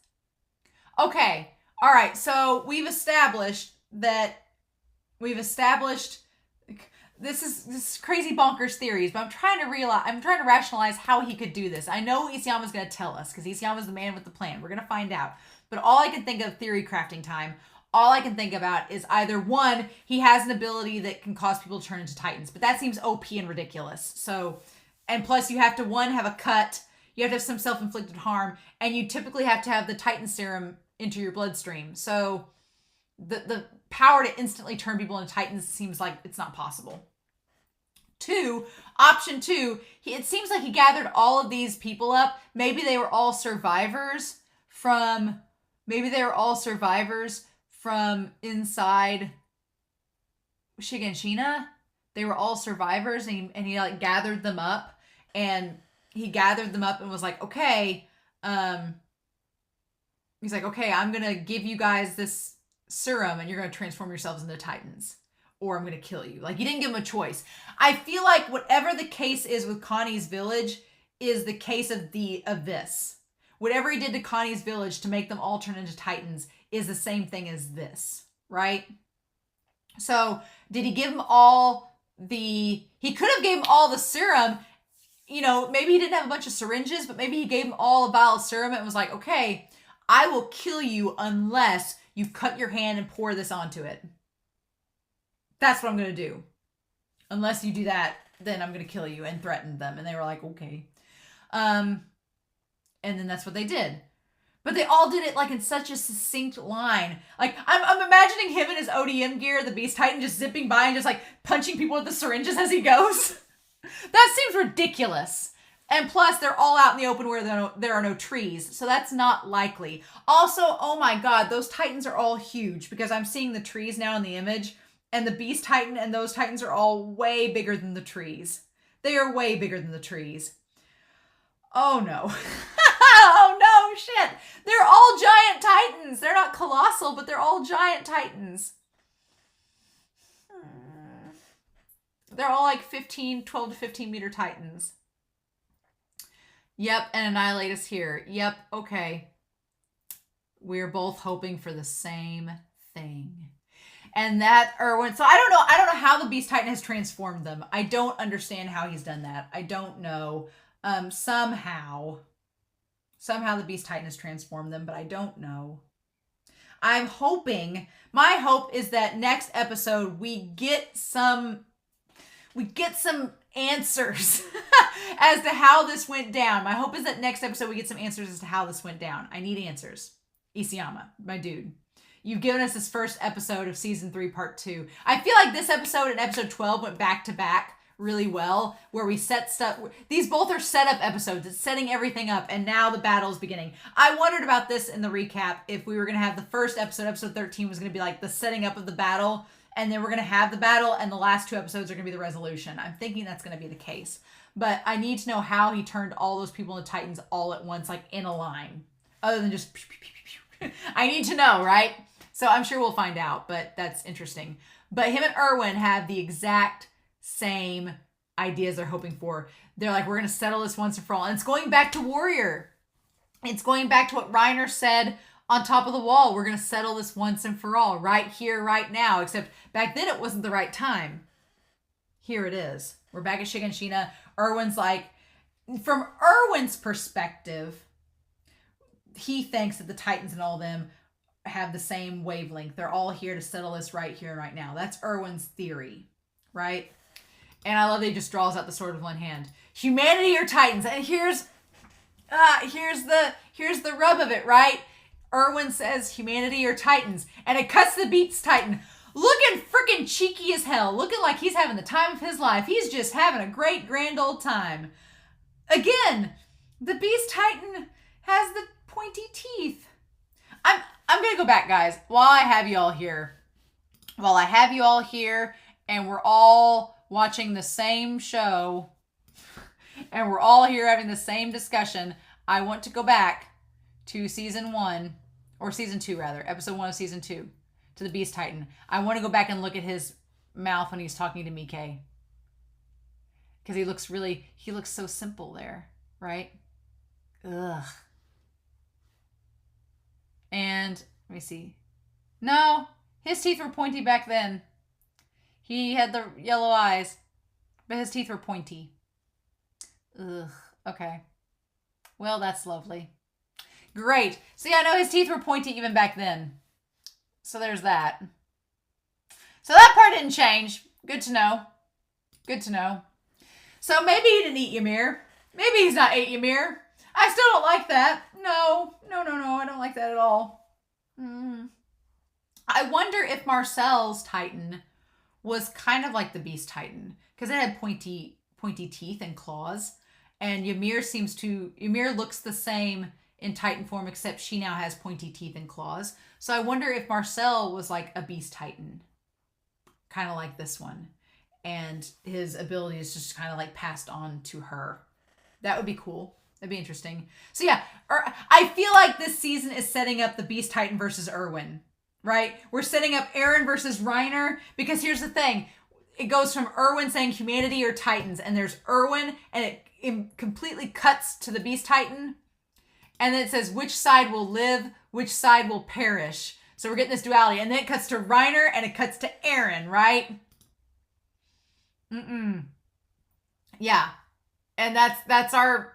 okay, all right, so we've established this is crazy bonkers theories, but I'm trying to rationalize how he could do this. I know Isayama's going to tell us, because Isayama's the man with the plan. We're going to find out. But all I can think of theory crafting time, all I can think about is either 1, he has an ability that can cause people to turn into titans, but that seems OP and ridiculous. So, and plus you have to, 1, have a cut, you have to have some self-inflicted harm, and you typically have to have the titan serum into your bloodstream. So the power to instantly turn people into titans seems like it's not possible. 2, option 2, it seems like he gathered all of these people up. Maybe they were all survivors from inside Shiganshina. They were all survivors, and he like gathered them up, and was like, okay, he's like, okay, I'm going to give you guys this serum and you're going to transform yourselves into Titans. Or I'm going to kill you. Like, he didn't give him a choice. I feel like whatever the case is with Connie's village is the case of this. Whatever he did to Connie's village to make them all turn into Titans is the same thing as this, right? So, did he give them all he could have gave them all the serum. You know, maybe he didn't have a bunch of syringes, but maybe he gave them all a vial of serum and was like, okay, I will kill you unless you cut your hand and pour this onto it. That's what I'm going to do. Unless you do that, then I'm going to kill you, and threatened them. And they were like, okay. And then that's what they did. But they all did it like in such a succinct line. Like, I'm imagining him in his ODM gear, the Beast Titan, just zipping by and just like punching people with the syringes as he goes. That seems ridiculous. And plus, they're all out in the open where there are no trees. So that's not likely. Also, oh my God, those Titans are all huge because I'm seeing the trees now in the image. And the Beast Titan and those Titans are all way bigger than the trees. They are way bigger than the trees. Oh no. Oh no, shit. They're all giant Titans. They're not colossal, but they're all giant Titans. They're all like 12 to 15 meter Titans. Yep, and Annihilate is here. Yep, okay. We're both hoping for the same thing. And that Irwin, so I don't know how the Beast Titan has transformed them. I don't understand how he's done that. I don't know. Somehow the Beast Titan has transformed them, but I don't know. I'm hoping, my hope is that next episode we get some answers as to how this went down. My hope is that next episode we get some answers as to how this went down. I need answers. Isayama, my dude. You've given us this first episode of season 3, part 2. I feel like this episode and episode 12 went back to back really well, where we set stuff. These both are setup episodes. It's setting everything up, and now the battle is beginning. I wondered about this in the recap, if we were going to have the first episode 13, was going to be like the setting up of the battle, and then we're going to have the battle, and the last 2 episodes are going to be the resolution. I'm thinking that's going to be the case. But I need to know how he turned all those people into Titans all at once, like in a line. Other than just... I need to know, right? So I'm sure we'll find out, but that's interesting. But him and Irwin have the exact same ideas they're hoping for. They're like, we're going to settle this once and for all. And it's going back to Warrior. It's going back to what Reiner said on top of the wall. We're going to settle this once and for all, right here, right now. Except back then it wasn't the right time. Here it is. We're back at Shiganshina. Irwin's like, from Irwin's perspective, he thinks that the Titans and all of them have the same wavelength. They're all here to settle this right here and right now. That's Irwin's theory, right? And I love that he just draws out the sword with one hand. Humanity or Titans? And here's the rub of it, right? Irwin says humanity or Titans, and it cuts the Beast Titan, looking freaking cheeky as hell, looking like he's having the time of his life. He's just having a great grand old time. Again, the Beast Titan has the pointy teeth. I'm going to go back, guys, while I have you all here. While I have you all here and we're all watching the same show and we're all here having the same discussion, I want to go back to season 1, or season 2 rather, episode 1 of season 2, to the Beast Titan. I want to go back and look at his mouth when he's talking to Mike. Because he looks so simple there, right? Ugh. And let me see. No, his teeth were pointy back then. He had the yellow eyes, but his teeth were pointy. Ugh. Okay. Well, that's lovely. Great. So yeah, I know his teeth were pointy even back then. So there's that. So that part didn't change. Good to know. Good to know. So maybe he didn't eat Ymir. Maybe he's not ate Ymir. I still don't like that. No. I don't like that at all. I wonder if Marcel's Titan was kind of like the Beast Titan, because it had pointy teeth and claws. And Ymir looks the same in Titan form, except she now has pointy teeth and claws. So I wonder if Marcel was like a Beast Titan, kind of like this one. And his ability is just kind of like passed on to her. That would be cool. That'd be interesting. So yeah, I feel like this season is setting up the Beast Titan versus Irwin, right? We're setting up Eren versus Reiner, because here's the thing. It goes from Irwin saying humanity or Titans, and there's Irwin, and it completely cuts to the Beast Titan, and then it says which side will live, which side will perish. So we're getting this duality, and then it cuts to Reiner, and it cuts to Eren, right? Yeah. And that's our...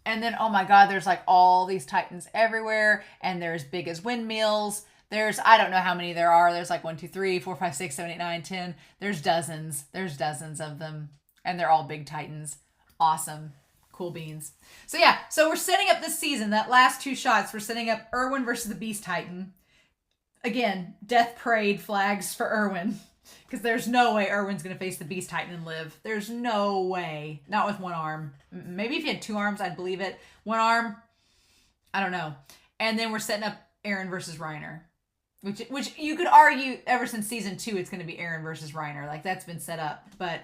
And then, oh my God, there's like all these Titans everywhere, and they're as big as windmills. There's, I don't know how many there are. There's like 1, 2, 3, 4, 5, 6, 7, 8, 9, 10. There's dozens. There's dozens of them. And they're all big Titans. Awesome. Cool beans. So yeah, so we're setting up this season, that last 2 shots, we're setting up Irwin versus the Beast Titan. Again, death parade flags for Irwin. Because there's no way Irwin's going to face the Beast Titan and live. There's no way. Not with 1 arm. Maybe if he had 2 arms, I'd believe it. 1 arm, I don't know. And then we're setting up Eren versus Reiner. Which you could argue ever since season 2, it's going to be Eren versus Reiner. Like, that's been set up. But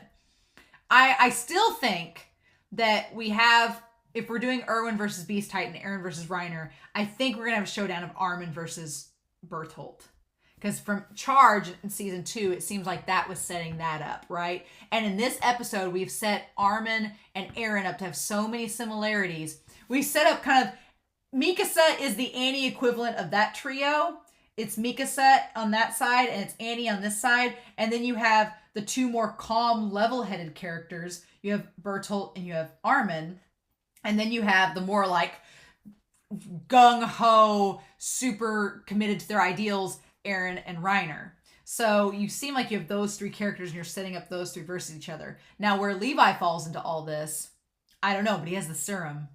I still think that we have, if we're doing Irwin versus Beast Titan, Eren versus Reiner, I think we're going to have a showdown of Armin versus Bertolt. Because from Charge in season 2, it seems like that was setting that up, right? And in this episode, we've set Armin and Eren up to have so many similarities. We set up kind of... Mikasa is the Annie equivalent of that trio. It's Mikasa on that side, and it's Annie on this side. And then you have the 2 more calm, level-headed characters. You have Bertolt and you have Armin. And then you have the more like gung-ho, super committed to their ideals, Eren and Reiner. So you seem like you have those 3 characters and you're setting up those 3 versus each other. Now where Levi falls into all this, I don't know, but he has the serum.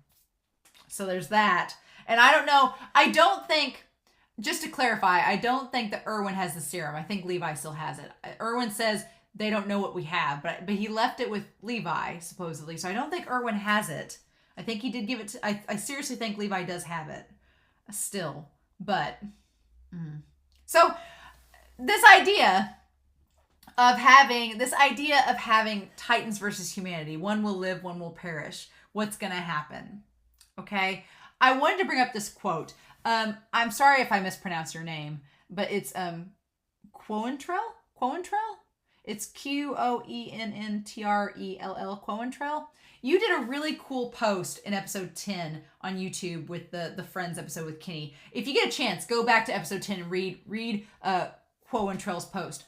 So there's that. And I don't know, I don't think, just to clarify, I don't think that Irwin has the serum. I think Levi still has it. Irwin says they don't know what we have, but he left it with Levi, supposedly. So I don't think Irwin has it. I think he did give it to, I seriously think Levi does have it still, but... So this idea of having Titans versus humanity, 1 will live, 1 will perish. What's going to happen? Okay. I wanted to bring up this quote. I'm sorry if I mispronounce your name, but it's Quoentrell? It's Qoenntrell, Quoentrell. You did a really cool post in episode 10 on YouTube with the Friends episode with Kenny. If you get a chance, go back to episode 10 and read Quoentrell's post.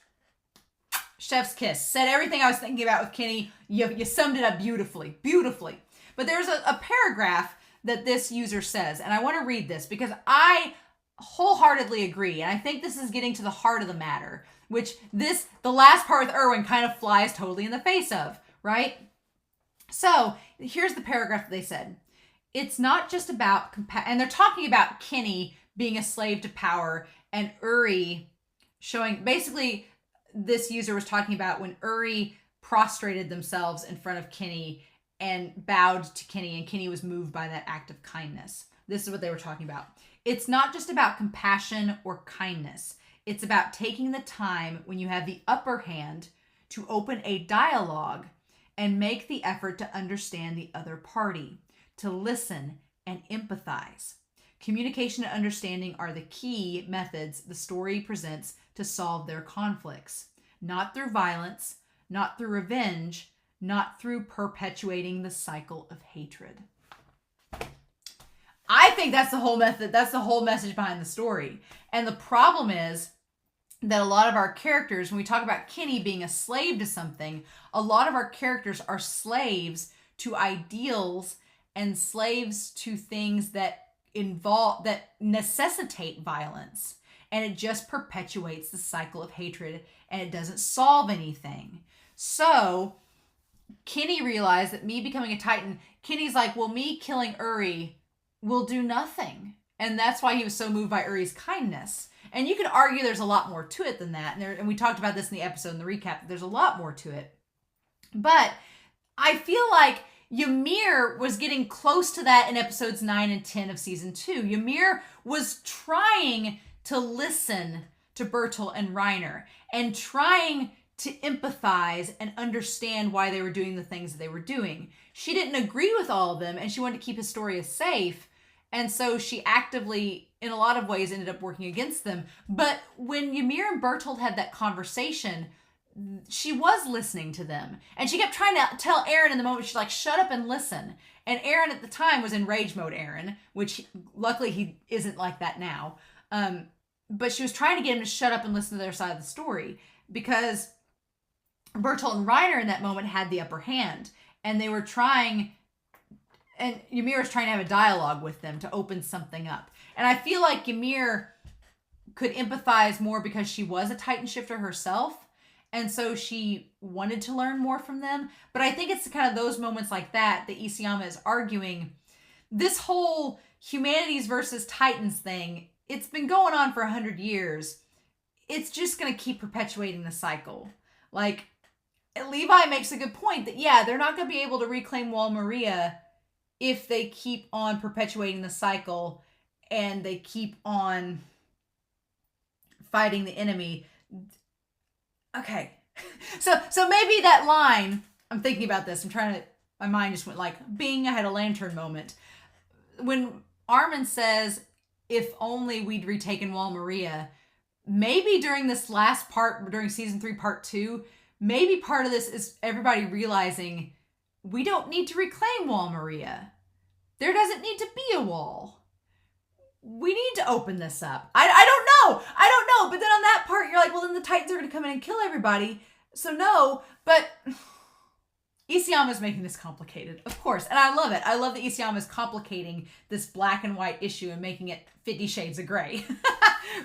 Chef's kiss. Said everything I was thinking about with Kenny. You summed it up beautifully. Beautifully. But there's a paragraph that this user says, and I want to read this because I wholeheartedly agree, and I think this is getting to the heart of the matter, which the last part with Irwin kind of flies totally in the face of, right? So here's the paragraph that they said. It's not just about, and they're talking about Kenny being a slave to power and Uri showing, basically this user was talking about when Uri prostrated themselves in front of Kenny and bowed to Kenny, and Kenny was moved by that act of kindness. This is what they were talking about. It's not just about compassion or kindness. It's about taking the time when you have the upper hand to open a dialogue and make the effort to understand the other party, to listen and empathize. Communication and understanding are the key methods the story presents to solve their conflicts. Not through violence, not through revenge, not through perpetuating the cycle of hatred. I think that's the whole method. That's the whole message behind the story. And the problem is that a lot of our characters, when we talk about Kenny being a slave to something, a lot of our characters are slaves to ideals and slaves to things that necessitate violence. And it just perpetuates the cycle of hatred, and it doesn't solve anything. So Kenny realized that me becoming a Titan, Kenny's like, well, me killing Uri will do nothing. And that's why he was so moved by Uri's kindness. And you could argue there's a lot more to it than that. And we talked about this in the episode, in the recap. There's a lot more to it. But I feel like Ymir was getting close to that in episodes 9 and 10 of season 2. Ymir was trying to listen to Bertolt and Reiner and trying to empathize and understand why they were doing the things that they were doing. She didn't agree with all of them, and she wanted to keep Historia safe. And so she actively, in a lot of ways, ended up working against them. But when Ymir and Bertolt had that conversation, she was listening to them. And she kept trying to tell Eren in the moment, she's like, shut up and listen. And Eren at the time was in rage mode Eren, which luckily he isn't like that now. But she was trying to get him to shut up and listen to their side of the story, because Bertolt and Reiner in that moment had the upper hand. And they were trying, and Ymir was trying to have a dialogue with them to open something up. And I feel like Ymir could empathize more because she was a Titan shifter herself. And so she wanted to learn more from them. But I think it's kind of those moments like that Isayama is arguing. This whole humanities versus Titans thing, it's been going on for 100 years. It's just going to keep perpetuating the cycle. Like, Levi makes a good point that, yeah, they're not going to be able to reclaim Wall Maria if they keep on perpetuating the cycle and they keep on fighting the enemy. Okay. So maybe that line, I'm thinking about this. My mind just went like, bing, I had a lantern moment. When Armin says, if only we'd retaken Wall Maria, maybe during this last part, during season 3, part 2, maybe part of this is everybody realizing we don't need to reclaim Wall Maria. There doesn't need to be a wall. We need to open this up. I don't know. But then on that part, you're like, well, then the Titans are going to come in and kill everybody. So no, but Isayama's making this complicated, of course. And I love it. I love that Isayama's complicating this black and white issue and making it 50 shades of gray.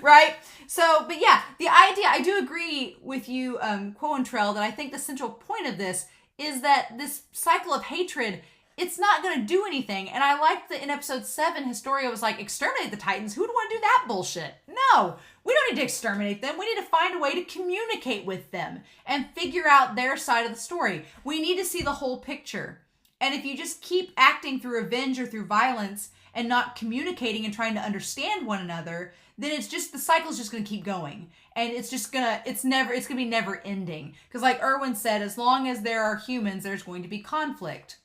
Right? So, but yeah, the idea, I do agree with you, Quoentrell, that I think the central point of this is that this cycle of hatred, it's not going to do anything. And I like that in episode 7, Historia was like, exterminate the Titans. Who would want to do that bullshit? No, we don't need to exterminate them. We need to find a way to communicate with them and figure out their side of the story. We need to see the whole picture. And if you just keep acting through revenge or through violence and not communicating and trying to understand one another, then it's just, the cycle's just going to keep going. And it's going to be never ending. Because like Irwin said, as long as there are humans, there's going to be conflict.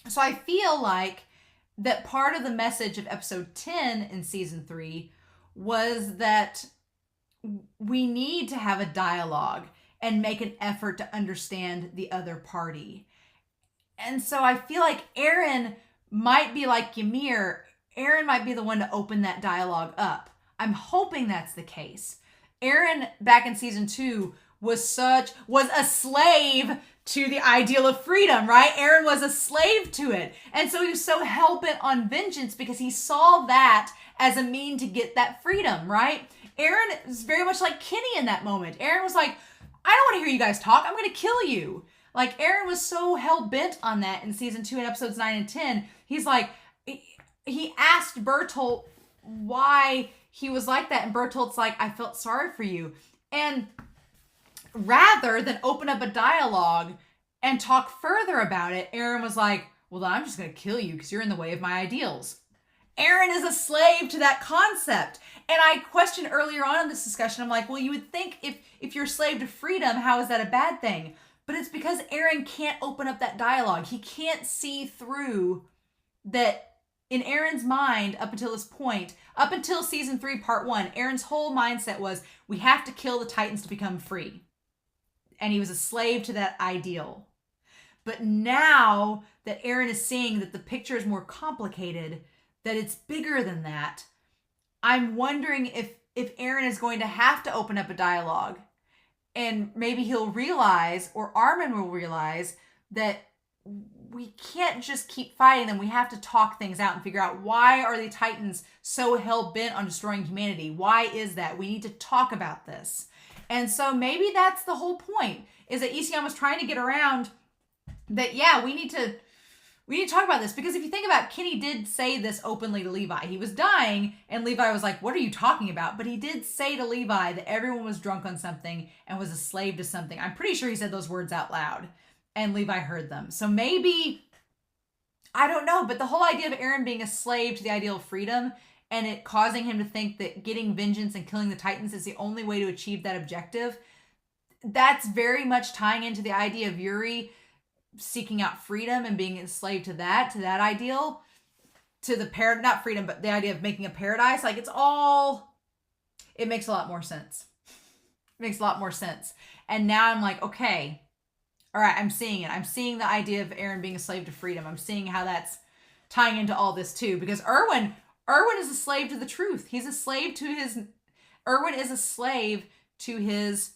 So I feel like that part of the message of episode 10 in season 3 was that we need to have a dialogue and make an effort to understand the other party. And so I feel like Eren might be like Ymir. Eren might be the one to open that dialogue up. I'm hoping that's the case. Eren, back in season 2, was a slave to the ideal of freedom, right? Eren was a slave to it. And so he was so hell-bent on vengeance because he saw that as a mean to get that freedom, right? Eren is very much like Kenny in that moment. Eren was like, I don't want to hear you guys talk. I'm going to kill you. Like, Eren was so hell-bent on that in season 2 in episodes 9 and 10. He's like, he asked Bertolt why he was like that. And Bertolt's like, I felt sorry for you. And rather than open up a dialogue and talk further about it, Eren was like, well, then I'm just going to kill you because you're in the way of my ideals. Eren is a slave to that concept. And I questioned earlier on in this discussion, I'm like, well, you would think if you're a slave to freedom, how is that a bad thing? But it's because Eren can't open up that dialogue. He can't see through that. In Eren's mind, up until this point, up until season 3, part 1, Eren's whole mindset was, we have to kill the Titans to become free. And he was a slave to that ideal. But now that Eren is seeing that the picture is more complicated, that it's bigger than that, I'm wondering if Eren is going to have to open up a dialogue. And maybe he'll realize, or Armin will realize, that we can't just keep fighting them. We have to talk things out and figure out, why are the Titans so hell-bent on destroying humanity? Why is that? We need to talk about this. And so maybe that's the whole point, is that Isayama's trying to get around that, yeah, we need to talk about this. Because if you think about it, Kenny did say this openly to Levi. He was dying, and Levi was like, what are you talking about? But he did say to Levi that everyone was drunk on something and was a slave to something. I'm pretty sure he said those words out loud. And Levi heard them. So maybe, I don't know, but the whole idea of Eren being a slave to the ideal of freedom and it causing him to think that getting vengeance and killing the Titans is the only way to achieve that objective, that's very much tying into the idea of Yuri seeking out freedom and being enslaved to that ideal, to the not freedom, but the idea of making a paradise. Like, it makes a lot more sense. It makes a lot more sense. And now I'm like, okay, all right, I'm seeing it. I'm seeing the idea of Eren being a slave to freedom. I'm seeing how that's tying into all this too, because Irwin is a slave to the truth. He's a slave to his, Irwin is a slave to his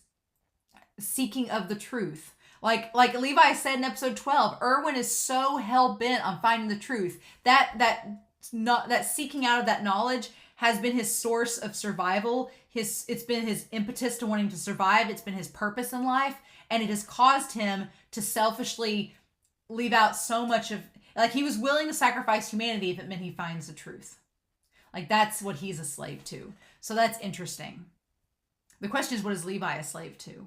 seeking of the truth. Like Levi said in episode 12, Irwin is so hell-bent on finding the truth. That seeking out of that knowledge has been his source of survival. It's been his impetus to wanting to survive. It's been his purpose in life. And it has caused him to selfishly leave out so much of, like, he was willing to sacrifice humanity if it meant he finds the truth. Like, that's what he's a slave to. So that's interesting. The question is, what is Levi a slave to?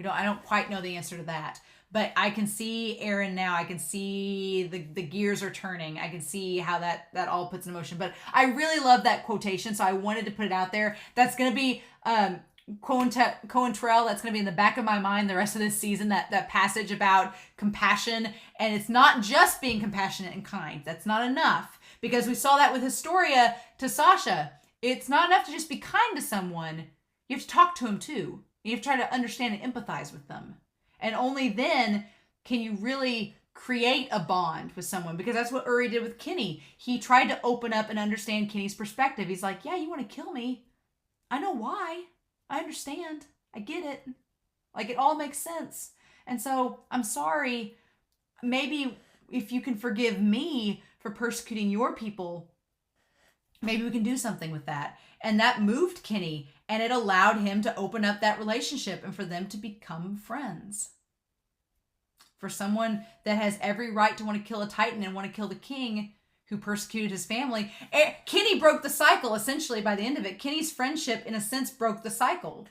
I don't quite know the answer to that. But I can see Eren now. I can see the gears are turning. I can see how that all puts in motion. But I really love that quotation, so I wanted to put it out there. That's going to be Coentrell. That's going to be in the back of my mind the rest of this season, that passage about compassion. And it's not just being compassionate and kind. That's not enough. Because we saw that with Historia to Sasha. It's not enough to just be kind to someone. You have to talk to them too. You have to try to understand and empathize with them. And only then can you really create a bond with someone, because that's what Uri did with Kenny. He tried to open up and understand Kenny's perspective. He's like, yeah, you want to kill me. I know why. I understand. I get it. Like, it all makes sense. And so I'm sorry. Maybe if you can forgive me for persecuting your people, maybe we can do something with that. And that moved Kenny, and it allowed him to open up that relationship and for them to become friends. For someone that has every right to want to kill a Titan and want to kill the king who persecuted his family. Kenny broke the cycle, essentially, by the end of it. Kenny's friendship, in a sense, broke the cycle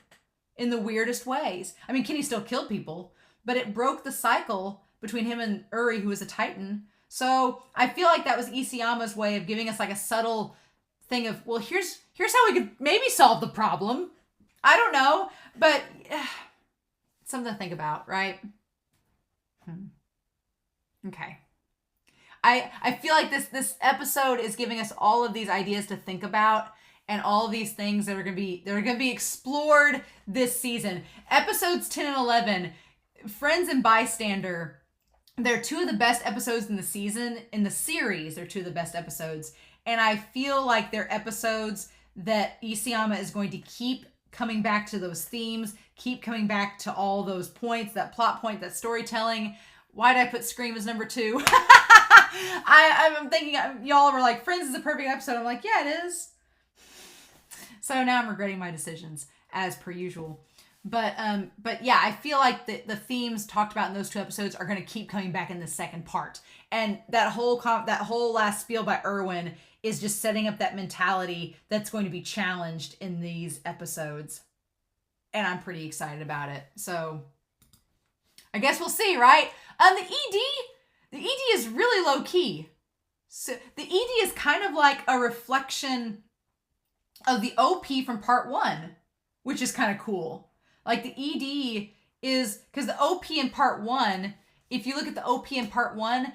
in the weirdest ways. I mean, Kenny still killed people, but it broke the cycle between him and Uri, who was a Titan. So I feel like that was Isayama's way of giving us like a subtle thing of, well, here's how we could maybe solve the problem. I don't know, but something to think about, right? Okay. I feel like this episode is giving us all of these ideas to think about, and all of these things that are gonna be explored this season. Episodes 10 and 11, Friends and Bystander, they're two of the best episodes in the season. In the series, they're two of the best episodes. And I feel like they're episodes that Isayama is going to keep coming back to those themes, keep coming back to all those points, that plot point, that storytelling. Why did I put Scream as number 2? I'm thinking, y'all were like, Friends is a perfect episode. I'm like, yeah, it is. So now I'm regretting my decisions, as per usual. But yeah, I feel like the themes talked about in those 2 episodes are going to keep coming back in the second part. And that whole last spiel by Irwin is just setting up that mentality that's going to be challenged in these episodes. And I'm pretty excited about it. So I guess we'll see, right? The ED is really low key. So the ED is kind of like a reflection of the OP from part 1, which is kind of cool. Like, the ED is, because the OP in part 1, if you look at the OP in part 1,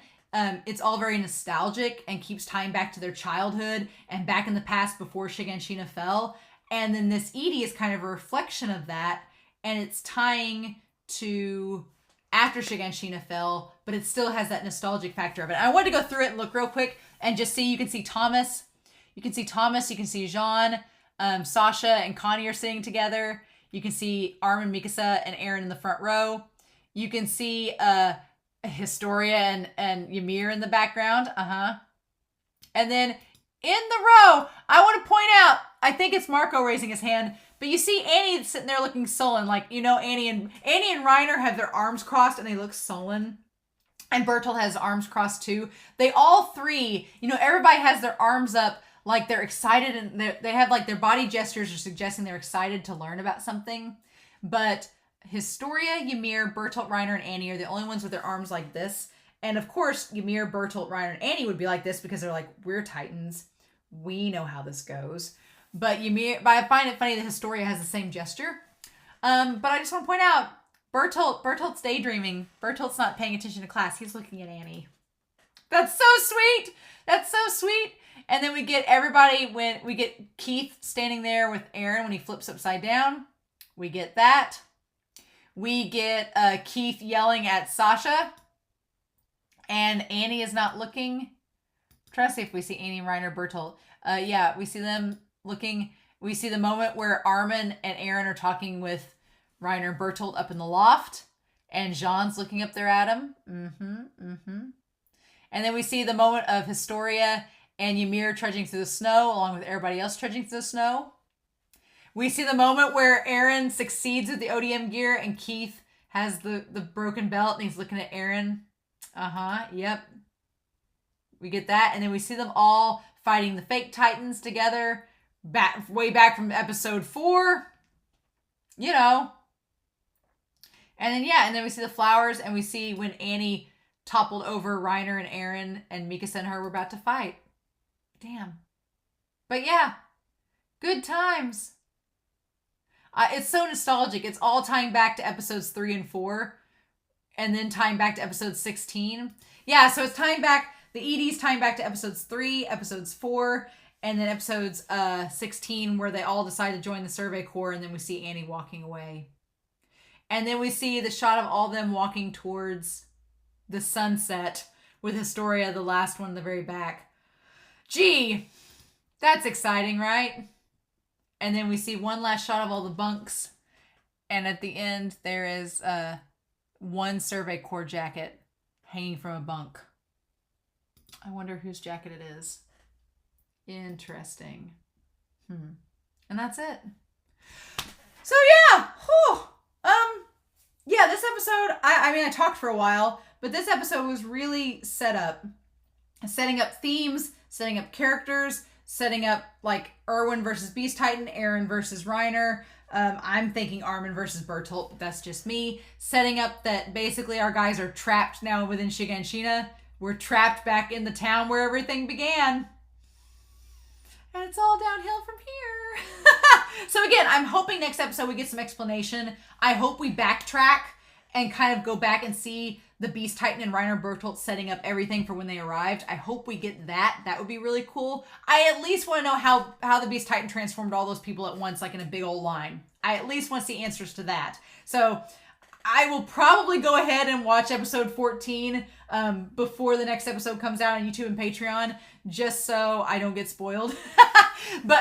it's all very nostalgic and keeps tying back to their childhood and back in the past before Shiganshina fell. And then this ED is kind of a reflection of that, and it's tying to after Shiganshina fell, but it still has that nostalgic factor of it. I wanted to go through it and look real quick and just see. You can see Thomas. You can see Jean, Sasha and Connie are sitting together. You can see Armin, Mikasa, and Eren in the front row. You can see Historia and Ymir in the background. And then in the row, I want to point out, I think it's Marco raising his hand, but you see Annie sitting there looking sullen. Like, you know, Annie and Reiner have their arms crossed and they look sullen. And Bertolt has arms crossed too. They all three, you know, everybody has their arms up like they're excited, and they have like their body gestures are suggesting they're excited to learn about something. But Historia, Ymir, Bertolt, Reiner, and Annie are the only ones with their arms like this. And of course, Ymir, Bertolt, Reiner, and Annie would be like this because they're like, we're Titans. We know how this goes. But I find it funny that Historia has the same gesture. But I just want to point out, Bertolt's daydreaming. Bertolt's not paying attention to class. He's looking at Annie. That's so sweet. That's so sweet. And then we get everybody when we get Keith standing there with Eren when he flips upside down. We get that. We get Keith yelling at Sasha. And Annie is not looking. I'm trying to see if we see Annie, Reiner, Bertolt. Yeah, we see them looking. We see the moment where Armin and Eren are talking with Reiner and Bertolt up in the loft. And Jean's looking up there at him. And then we see the moment of Historia and Ymir trudging through the snow along with everybody else trudging through the snow. We see the moment where Eren succeeds with the ODM gear and Keith has the broken belt and he's looking at Eren. Yep. We get that. And then we see them all fighting the fake Titans together way back from episode 4. You know. And then, yeah, and then we see the flowers and we see when Annie toppled over Reiner and Eren and Mikasa and her were about to fight. Damn. But yeah, good times. It's so nostalgic. It's all tying back to episodes 3 and 4 and then tying back to episode 16. Yeah, so it's tying back, the ED's tying back to episodes 3, episodes 4, and then episodes 16 where they all decide to join the Survey Corps and then we see Annie walking away. And then we see the shot of all them walking towards the sunset with Historia, the last one in the very back. Gee, that's exciting, right? And then we see one last shot of all the bunks. And at the end, there is one Survey Corps jacket hanging from a bunk. I wonder whose jacket it is. Interesting. And that's it. So yeah. Whew. Yeah, this episode, I mean, I talked for a while, but this episode was really setting up themes, setting up characters, setting up like Irwin versus Beast Titan, Eren versus Reiner. I'm thinking Armin versus Bertolt, but that's just me. Setting up that basically our guys are trapped now within Shiganshina. We're trapped back in the town where everything began. And it's all downhill from here. So again, I'm hoping next episode we get some explanation. I hope we backtrack and kind of go back and see the Beast Titan and Reiner Bertolt setting up everything for when they arrived. I hope we get that. That would be really cool. I at least want to know how the Beast Titan transformed all those people at once, like in a big old line. I at least want to see answers to that. So I will probably go ahead and watch episode 14 before the next episode comes out on YouTube and Patreon, just so I don't get spoiled.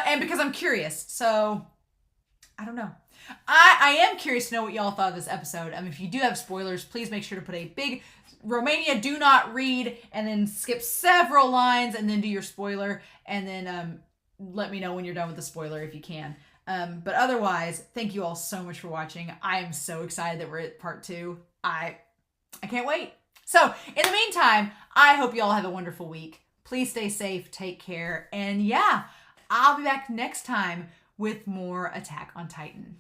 And because I'm curious. So I don't know. I am curious to know what y'all thought of this episode. If you do have spoilers, please make sure to put a big Romania do not read and then skip several lines and then do your spoiler and then let me know when you're done with the spoiler if you can. But otherwise, thank you all so much for watching. I am so excited that we're at part 2. I can't wait. So in the meantime, I hope you all have a wonderful week. Please stay safe, take care, and yeah, I'll be back next time with more Attack on Titan.